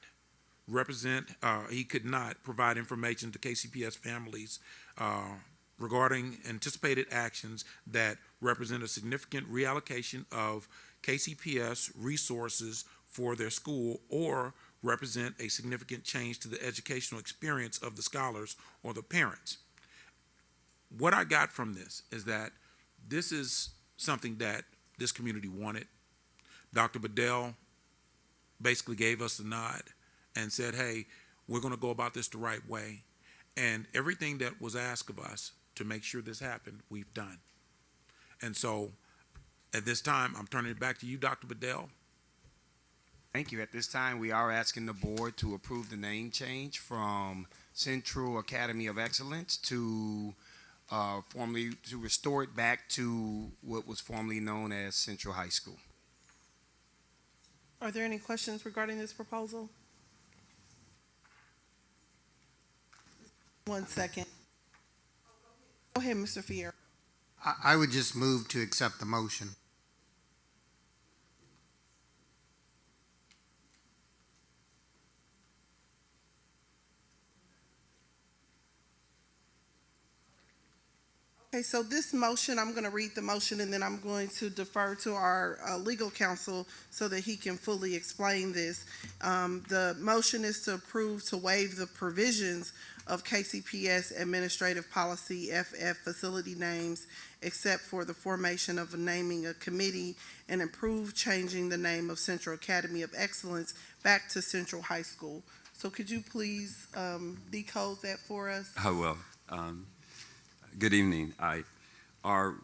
he could not provide information to KCPS families regarding anticipated actions that represent a significant reallocation of KCPS resources for their school or represent a significant change to the educational experience of the scholars or the parents. What I got from this is that this is something that this community wanted. Dr. Bedell basically gave us the nod and said, hey, we're going to go about this the right way. And everything that was asked of us to make sure this happened, we've done. And so at this time, I'm turning it back to you, Dr. Bedell. Thank you. At this time, we are asking the board to approve the name change from Central Academy of Excellence to to restore it back to what was formerly known as Central High School. Are there any questions regarding this proposal? 1 second. Go ahead, Mr. Fier. I would just move to accept the motion. Okay, so this motion, I'm going to read the motion and then I'm going to defer to our legal counsel so that he can fully explain this. The motion is to approve to waive the provisions of KCPS Administrative Policy FF facility names except for the formation of naming a committee and approve changing the name of Central Academy of Excellence back to Central High School. So could you please decode that for us? I will. Good evening. Our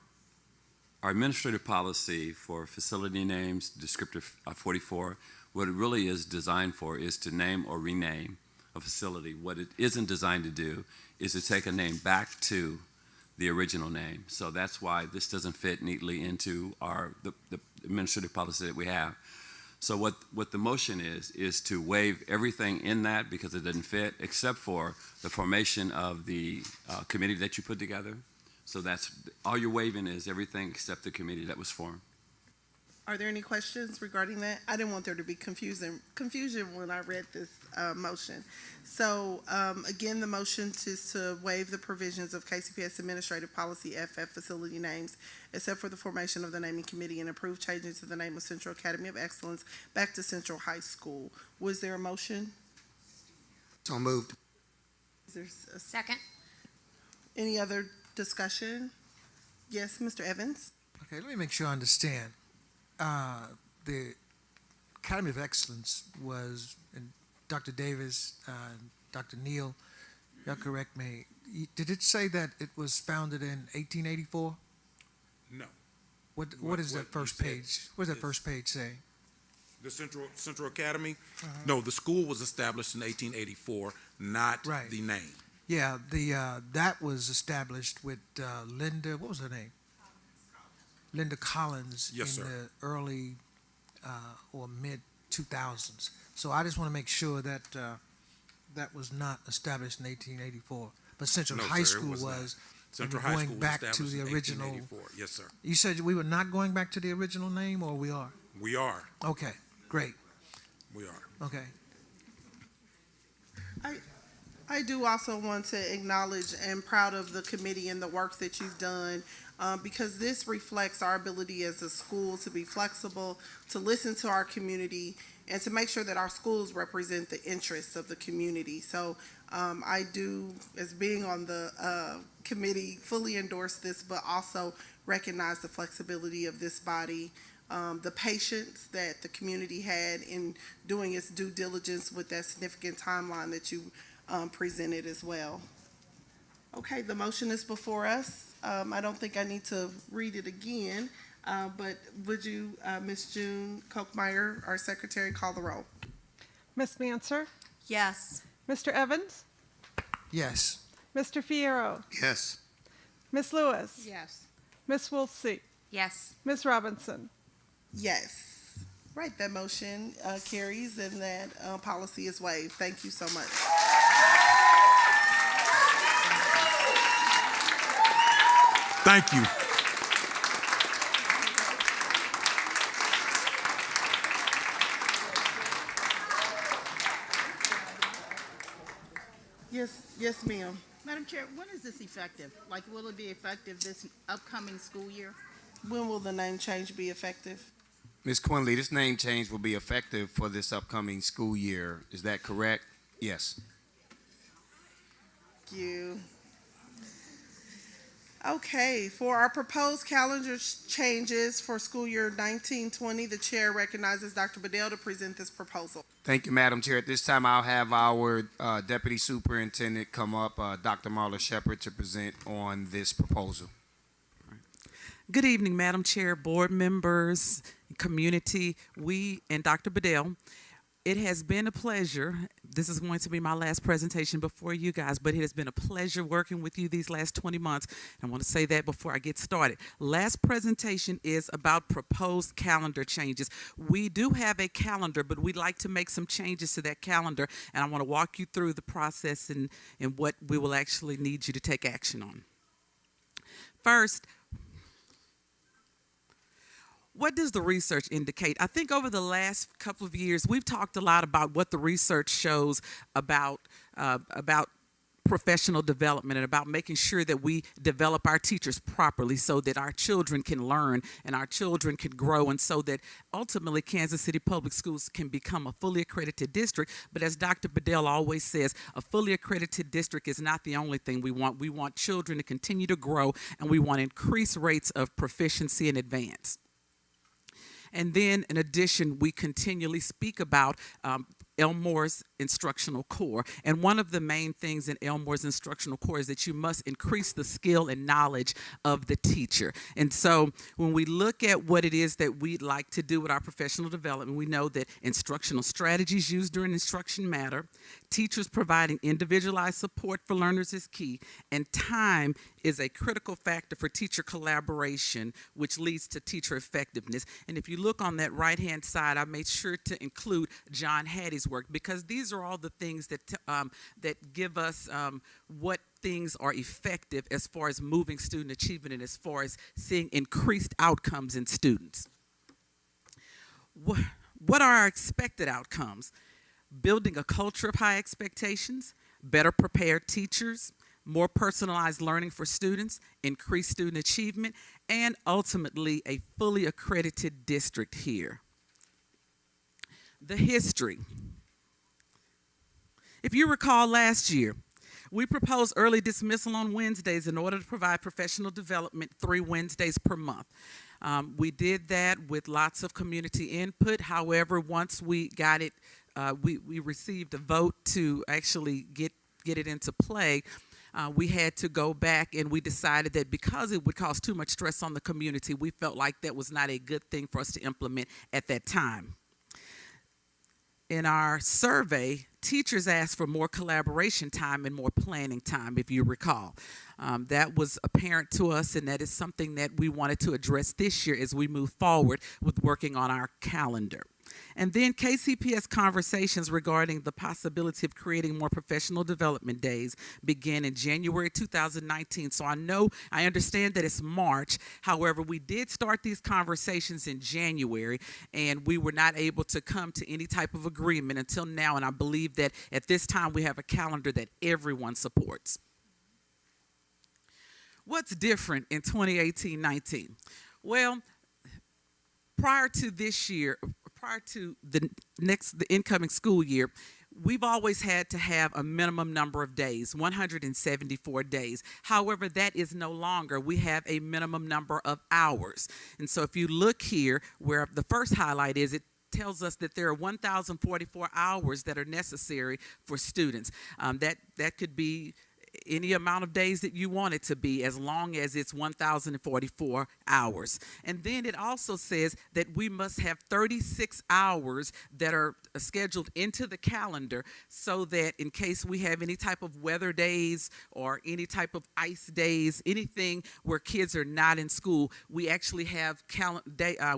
administrative policy for facility names, descriptive 44, what it really is designed for is to name or rename a facility. What it isn't designed to do is to take a name back to the original name. So that's why this doesn't fit neatly into the administrative policy that we have. So what the motion is to waive everything in that because it doesn't fit, except for the formation of the committee that you put together. So that's all you're waiving is everything except the committee that was formed. Are there any questions regarding that? I didn't want there to be confusion when I read this motion. So again, the motion is to waive the provisions of KCPS Administrative Policy FF facility names, except for the formation of the naming committee and approve changes to the name of Central Academy of Excellence back to Central High School. Was there a motion? So moved. Is there a Second. any other discussion? Yes, Mr. Evans? Okay, let me make sure I understand. The Academy of Excellence was, and Dr. Davis, Dr. Neal, y'all correct me, did it say that it was founded in 1884? No. What is that first page? What does that first page say? The Central Academy? No, the school was established in 1884, not Right. the name. Yeah, that was established with Linda, what was her name? Linda Collins Yes, in sir. the early or mid 2000s. So I just want to make sure that that was not established in 1884. But Central No, High sir, it School was not. was. Central and we're High going School was back to established the in original. 1884. Yes, sir. You said we were not going back to the original name, or we are? We are. Okay, great. We are. Okay. I do also want to acknowledge and proud of the committee and the work that you've done because this reflects our ability as a school to be flexible, to listen to our community, and to make sure that our schools represent the interests of the community. So I do, as being on the committee, fully endorse this, but also recognize the flexibility of this body, the patience that the community had in doing its due diligence with that significant timeline that you presented as well. Okay, the motion is before us. I don't think I need to read it again, but would you, Ms. June Kochmeyer, our secretary, call the roll? Ms. Manser? Yes. Mr. Evans? Yes. Mr. Fierro? Yes. Ms. Lewis? Yes. Ms. Wolfsey? Yes. Ms. Robinson? Yes. Right, that motion carries and that policy is waived. Thank you so much. Thank you. Yes, ma'am. Madam Chair, when is this effective? Like, will it be effective this upcoming school year? When will the name change be effective? Ms. Quinley, this name change will be effective for this upcoming school year. Is that correct? Yes. Thank you. Okay, for our proposed calendar changes for school year 1920, the chair recognizes Dr. Bedell to present this proposal. Thank you, Madam Chair. At this time, I'll have our Deputy Superintendent come up, Dr. Marla Shepherd, to present on this proposal. Good evening, Madam Chair, board members, community, we, and Dr. Bedell. It has been a pleasure This is going to be my last presentation before you guys, but it has been a pleasure working with you these last 20 months. I want to say that before I get started. Last presentation is about proposed calendar changes. We do have a calendar, but we'd like to make some changes to that calendar, and I want to walk you through the process and what we will actually need you to take action on. First, what does the research indicate? I think over the last couple of years, we've talked a lot about what the research shows about professional development and about making sure that we develop our teachers properly so that our children can learn and our children can grow, and so that ultimately Kansas City Public Schools can become a fully accredited district. But as Dr. Bedell always says, a fully accredited district is not the only thing we want. We want children to continue to grow, and we want increased rates of proficiency and advance. And then, in addition, we continually speak about Elmore's instructional core. And one of the main things in Elmore's instructional core is that you must increase the skill and knowledge of the teacher. And so when we look at what it is that we'd like to do with our professional development, we know that instructional strategies used during instruction matter, teachers providing individualized support for learners is key, and time is a critical factor for teacher collaboration, which leads to teacher effectiveness. And if you look on that right-hand side, I made sure to include John Hattie's work, because these are all the things that that give us what things are effective as far as moving student achievement and as far as seeing increased outcomes in students. What are our expected outcomes? Building a culture of high expectations, better prepared teachers, more personalized learning for students, increased student achievement, and ultimately a fully accredited district here. The history. If you recall last year, we proposed early dismissal on Wednesdays in order to provide professional development 3 Wednesdays per month. We did that with lots of community input. However, once we got it, we received a vote to actually get it into play. We had to go back, and we decided that because it would cause too much stress on the community, we felt like that was not a good thing for us to implement at that time. In our survey, teachers asked for more collaboration time and more planning time, if you recall. That was apparent to us, and that is something that we wanted to address this year as we move forward with working on our calendar. And then KCPS conversations regarding the possibility of creating more professional development days began in January 2019. So I understand that it's March. However, we did start these conversations in January, and we were not able to come to any type of agreement until now. And I believe that at this time we have a calendar that everyone supports. What's different in 2018-19? Well, prior to the incoming school year, we've always had to have a minimum number of days, 174 days. However, that is no longer. We have a minimum number of hours. And so if you look here, where the first highlight is, it tells us that there are 1,044 hours that are necessary for students. That could be any amount of days that you want it to be, as long as it's 1,044 hours. And then it also says that we must have 36 hours that are scheduled into the calendar, so that in case we have any type of weather days or any type of ice days, anything where kids are not in school, we actually have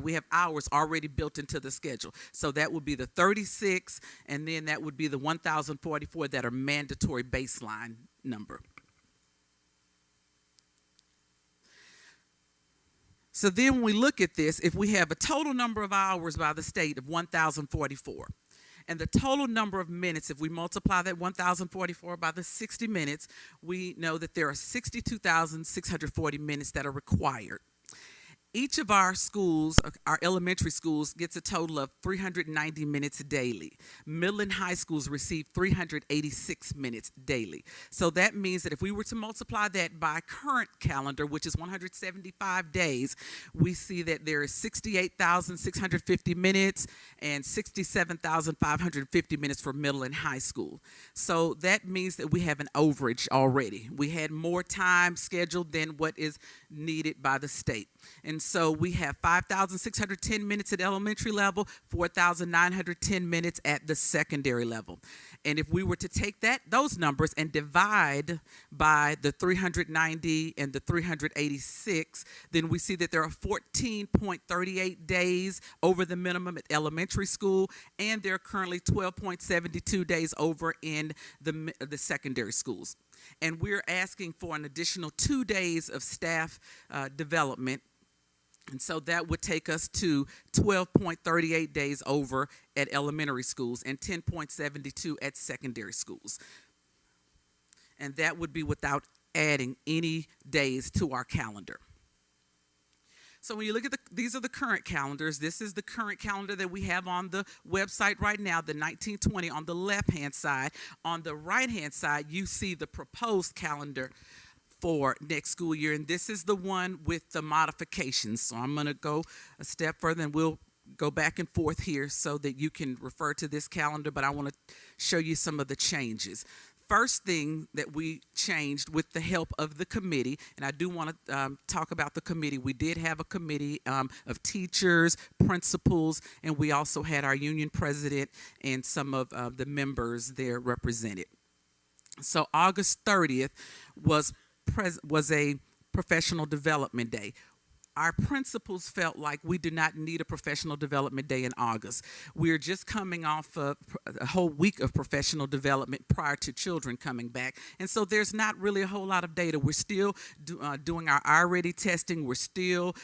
we have hours already built into the schedule. So that would be the 36, and then that would be the 1,044 that are mandatory baseline number. So then when we look at this, if we have a total number of hours by the state of 1,044, and the total number of minutes, if we multiply that 1,044 by the 60 minutes, we know that there are 62,640 minutes that are required. Each of our schools, our elementary schools, gets a total of 390 minutes daily. Middle and high schools receive 386 minutes daily. So that means that if we were to multiply that by current calendar, which is 175 days, we see that there is 68,650 minutes and 67,550 minutes for middle and high school. So that means that we have an overage already. We had more time scheduled than what is needed by the state. And so we have 5,610 minutes at elementary level, 4,910 minutes at the secondary level. And if we were to take those numbers and divide by the 390 and the 386, then we see that there are 14.38 days over the minimum at elementary school, and there are currently 12.72 days over in the secondary schools. And we're asking for an additional 2 days of staff development. And so that would take us to 12.38 days over at elementary schools and 10.72 at secondary schools. And that would be without adding any days to our calendar. So when you look at these are the current calendars. This is the current calendar that we have on the website right now, the 1920 on the left-hand side. On the right-hand side, you see the proposed calendar for next school year, and this is the one with the modifications. So I'm going to go a step further, and we'll go back and forth here so that you can refer to this calendar, but I want to show you some of the changes. First thing that we changed with the help of the committee, and I do want to talk about the committee. We did have a committee of teachers, principals, and we also had our union president and some of the members there represented. So August 30th was a professional development day. Our principals felt like we do not need a professional development day in August. We're just coming off a whole week of professional development prior to children coming back. And so there's not really a whole lot of data. We're still doing our iReady testing. We're still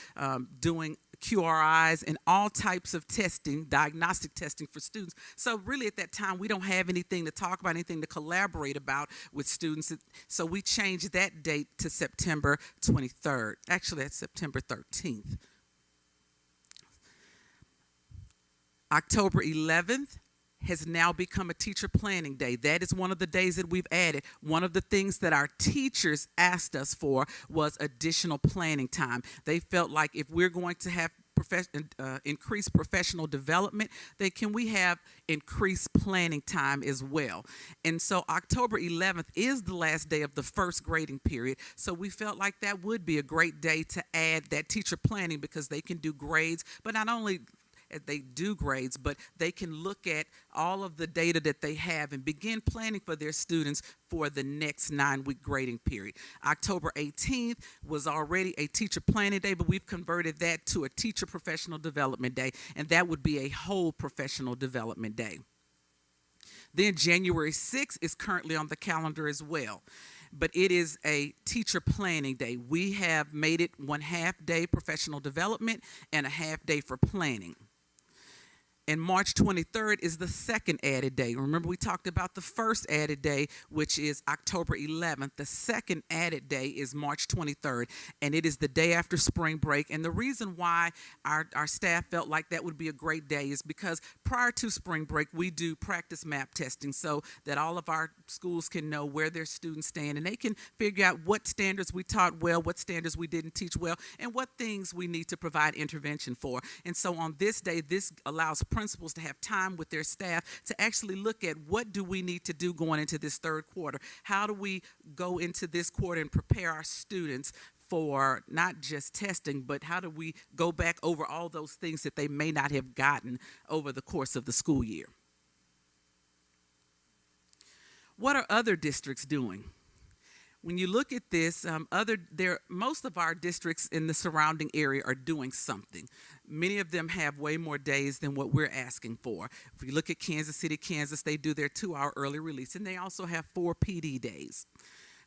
doing QRIs and all types of testing, diagnostic testing for students. So really at that time, we don't have anything to talk about, anything to collaborate about with students. So we changed that date to September 23rd. Actually, that's September 13th. October 11th has now become a teacher planning day. That is one of the days that we've added. One of the things that our teachers asked us for was additional planning time. They felt like if we're going to have increased professional development, then can we have increased planning time as well? And so October 11th is the last day of the first grading period. So we felt like that would be a great day to add that teacher planning, because they can do grades, but not only they do grades, but they can look at all of the data that they have and begin planning for their students for the next 9-week grading period. October 18th was already a teacher planning day, but we've converted that to a teacher professional development day, and that would be a whole professional development day. Then January 6th is currently on the calendar as well, but it is a teacher planning day. We have made it 1/2 day professional development and a 1/2 day for planning. And March 23rd is the second added day. Remember, we talked about the first added day, which is October 11th. The second added day is March 23rd, and it is the day after spring break. And the reason why our staff felt like that would be a great day is because prior to spring break, we do practice map testing so that all of our schools can know where their students stand, and they can figure out what standards we taught well, what standards we didn't teach well, and what things we need to provide intervention for. And so on this day, this allows principals to have time with their staff to actually look at what do we need to do going into this third quarter. How do we go into this quarter and prepare our students for not just testing, but how do we go back over all those things that they may not have gotten over the course of the school year? What are other districts doing? When you look at this, most of our districts in the surrounding area are doing something. Many of them have way more days than what we're asking for. If you look at Kansas City, Kansas, they do their 2-hour early release, and they also have 4 PD days.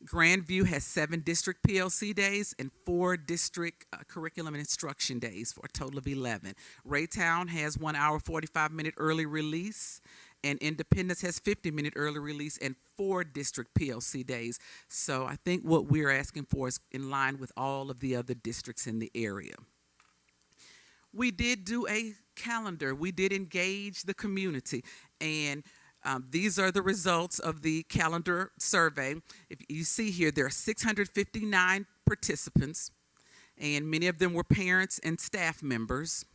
Grandview has 7 district PLC days and 4 district curriculum and instruction days for a total of 11. Raytown has 1 hour, 45-minute early release, and Independence has 50-minute early release and 4 district PLC days. So I think what we're asking for is in line with all of the other districts in the area. We did do a calendar. We did engage the community, and these are the results of the calendar survey. If you see here, there are 659 participants, and many of them were parents and staff members.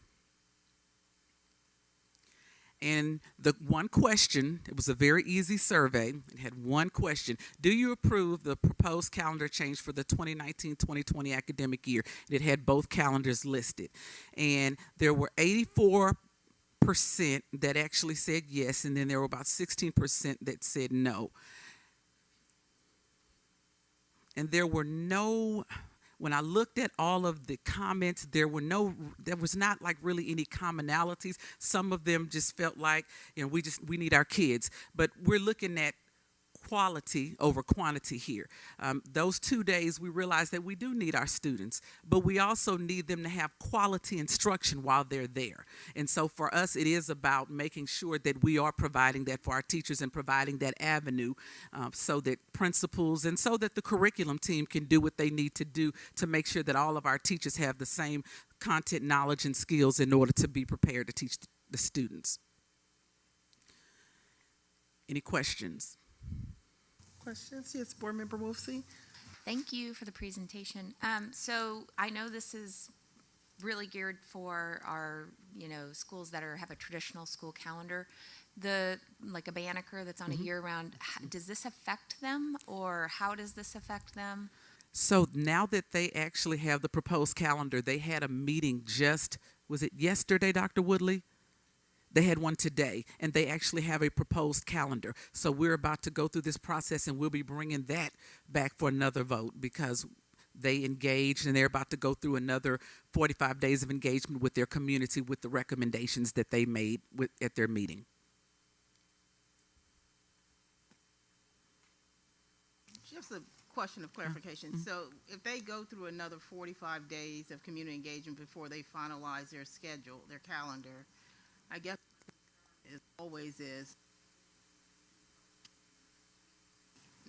And the one question, it was a very easy survey. It had one question. Do you approve the proposed calendar change for the 2019-2020 academic year? It had both calendars listed. And there were 84% that actually said yes, and then there were about 16% that said no. And there were no, when I looked at all of the comments, there was not like really any commonalities. Some of them just felt like, we need our kids. But we're looking at quality over quantity here. Those 2 days, we realized that we do need our students, but we also need them to have quality instruction while they're there. And so for us, it is about making sure that we are providing that for our teachers and providing that avenue so that principals and so that the curriculum team can do what they need to do to make sure that all of our teachers have the same content, knowledge, and skills in order to be prepared to teach the students. Any questions? Questions? Yes, Board Member Wolfsey. Thank you for the presentation. So I know this is really geared for our, schools that have a traditional school calendar. Like a Banneker that's on a year-round, does this affect them, or how does this affect them? So now that they actually have the proposed calendar, they had a meeting was it yesterday, Dr. Woodley? They had one today, and they actually have a proposed calendar. So we're about to go through this process, and we'll be bringing that back for another vote because they engaged, and they're about to go through another 45 days of engagement with their community with the recommendations that they made at their meeting. Just a question of clarification. So if they go through another 45 days of community engagement before they finalize their schedule, their calendar, I guess it always is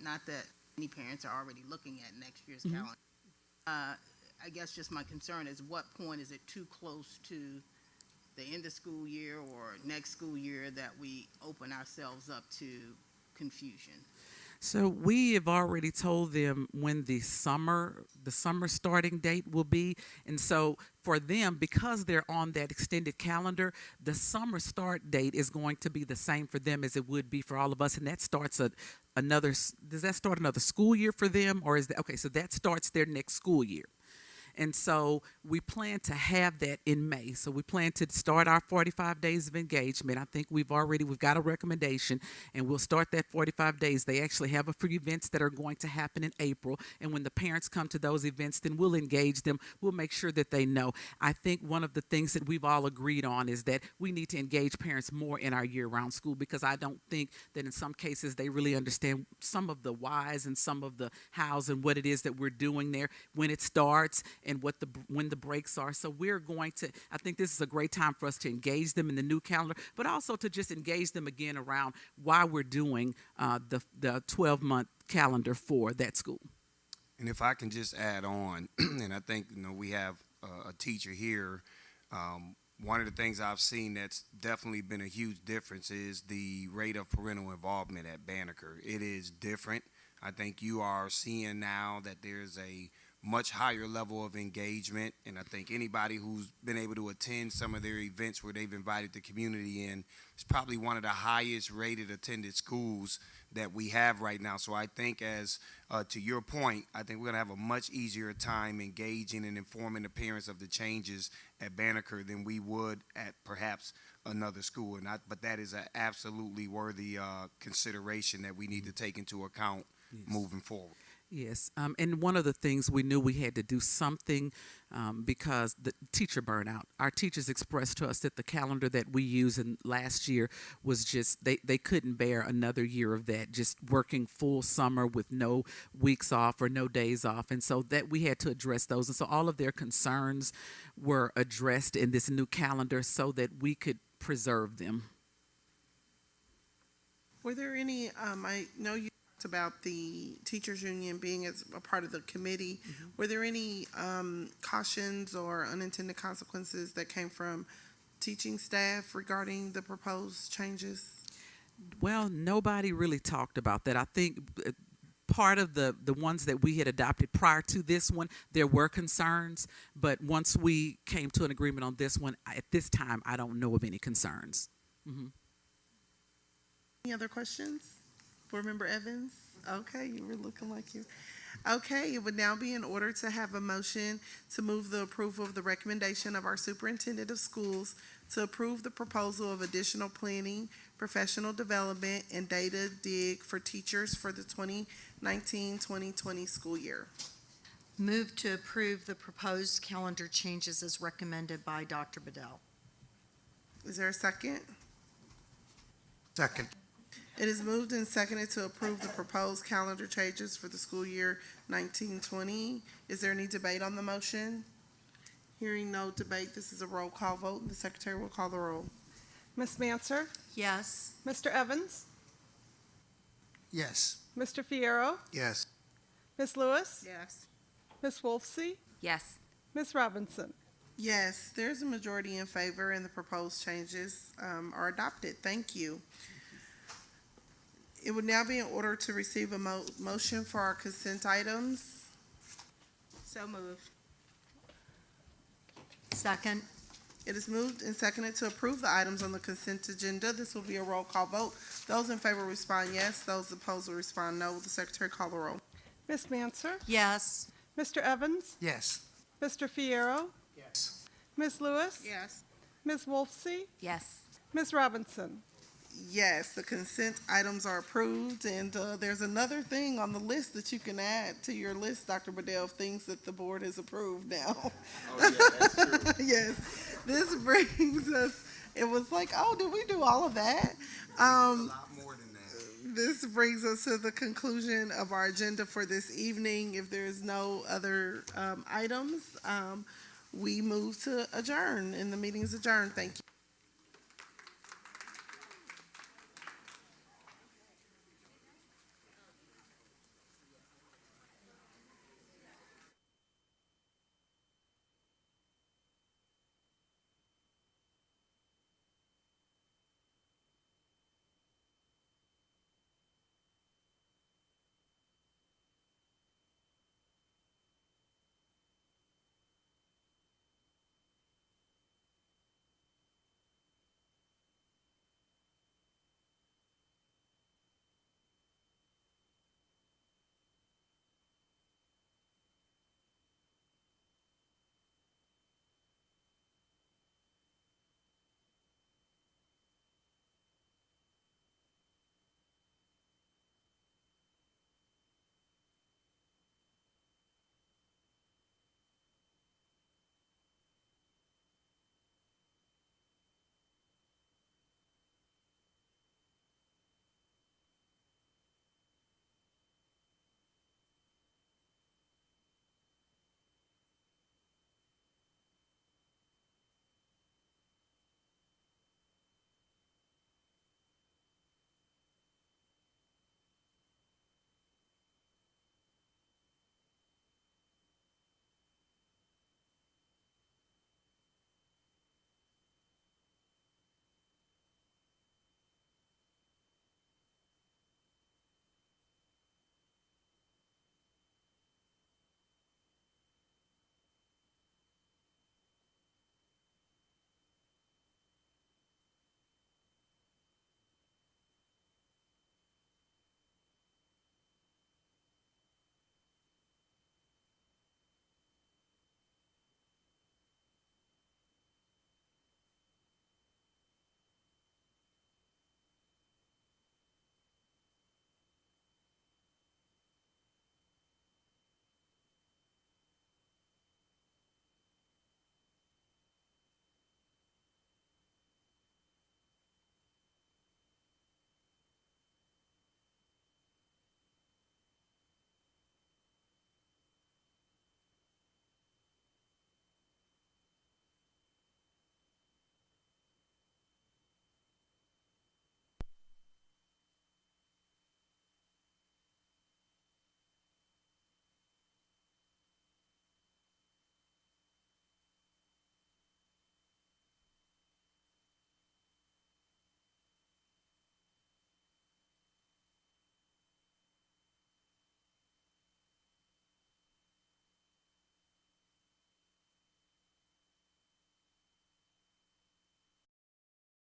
not that many parents are already looking at next year's calendar. I guess just my concern is what point is it too close to the end of school year or next school year that we open ourselves up to confusion? So we have already told them when the summer starting date will be. And so for them, because they're on that extended calendar, the summer start date is going to be the same for them as it would be for all of us. And that starts does that start another school year for them? Or so that starts their next school year. And so we plan to have that in May. So we plan to start our 45 days of engagement. I think we've got a recommendation, and we'll start that 45 days. They actually have a few events that are going to happen in April. And when the parents come to those events, then we'll engage them. We'll make sure that they know. I think one of the things that we've all agreed on is that we need to engage parents more in our year-round school, because I don't think that in some cases they really understand some of the whys and some of the hows and what it is that we're doing there, when it starts, and when the breaks are. So I think this is a great time for us to engage them in the new calendar, but also to just engage them again around why we're doing the 12-month calendar for that school. And if I can just add on, and I think we have a teacher here. One of the things I've seen that's definitely been a huge difference is the rate of parental involvement at Banneker. It is different. I think you are seeing now that there's a much higher level of engagement, and I think anybody who's been able to attend some of their events where they've invited the community in, it's probably one of the highest rated attended schools that we have right now. So I think to your point, I think we're gonna have a much easier time engaging and informing the parents of the changes at Banneker than we would at perhaps another school. But that is an absolutely worthy consideration that we need to take into account moving forward. Yes, and one of the things we knew we had to do something because the teacher burnout. Our teachers expressed to us that the calendar that we used in last year was just, they couldn't bear another year of that, just working full summer with no weeks off or no days off. And so that we had to address those. And so all of their concerns were addressed in this new calendar so that we could preserve them. Were there any, I know you talked about the teachers union being as a part of the committee. Were there any cautions or unintended consequences that came from teaching staff regarding the proposed changes? Well, nobody really talked about that. I think part of the ones that we had adopted prior to this one, there were concerns, but once we came to an agreement on this one, at this time, I don't know of any concerns. Any other questions? Board Member Evans? Okay, you were looking like you. Okay, it would now be in order to have a motion to move the approval of the recommendation of our superintendent of schools to approve the proposal of additional planning, professional development, and data dig for teachers for the 2019-2020 school year. Move to approve the proposed calendar changes as recommended by Dr. Bedell. Is there a second? Second. It is moved and seconded to approve the proposed calendar changes for the school year 1920. Is there any debate on the motion? Hearing no debate, this is a roll call vote, and the secretary will call the roll. Ms. Manser, Yes. Mr. Evans, Yes. Mr. Fierro, Yes. Ms. Lewis, Yes. Ms. Wolfsey, Yes. Ms. Robinson. Yes, there's a majority in favor, and the proposed changes are adopted. Thank you. It would now be in order to receive a motion for our consent items. So moved. Second. It is moved and seconded to approve the items on the consent agenda. This will be a roll call vote. Those in favor respond yes. Those opposed will respond no. Will the secretary call the roll? Ms. Manser, Yes. Mr. Evans, Yes. Mr. Fierro, Yes. Ms. Lewis, Yes. Ms. Wolfsey, Yes. Ms. Robinson. Yes, the consent items are approved, and there's another thing on the list that you can add to your list, Dr. Bedell, of things that the board has approved now. Oh, yeah, that's true. Yes, this brings us, it was like, oh, did we do all of that? A lot more than that. This brings us to the conclusion of our agenda for this evening. If there's no other items, we move to adjourn, and the meeting is adjourned. Thank you.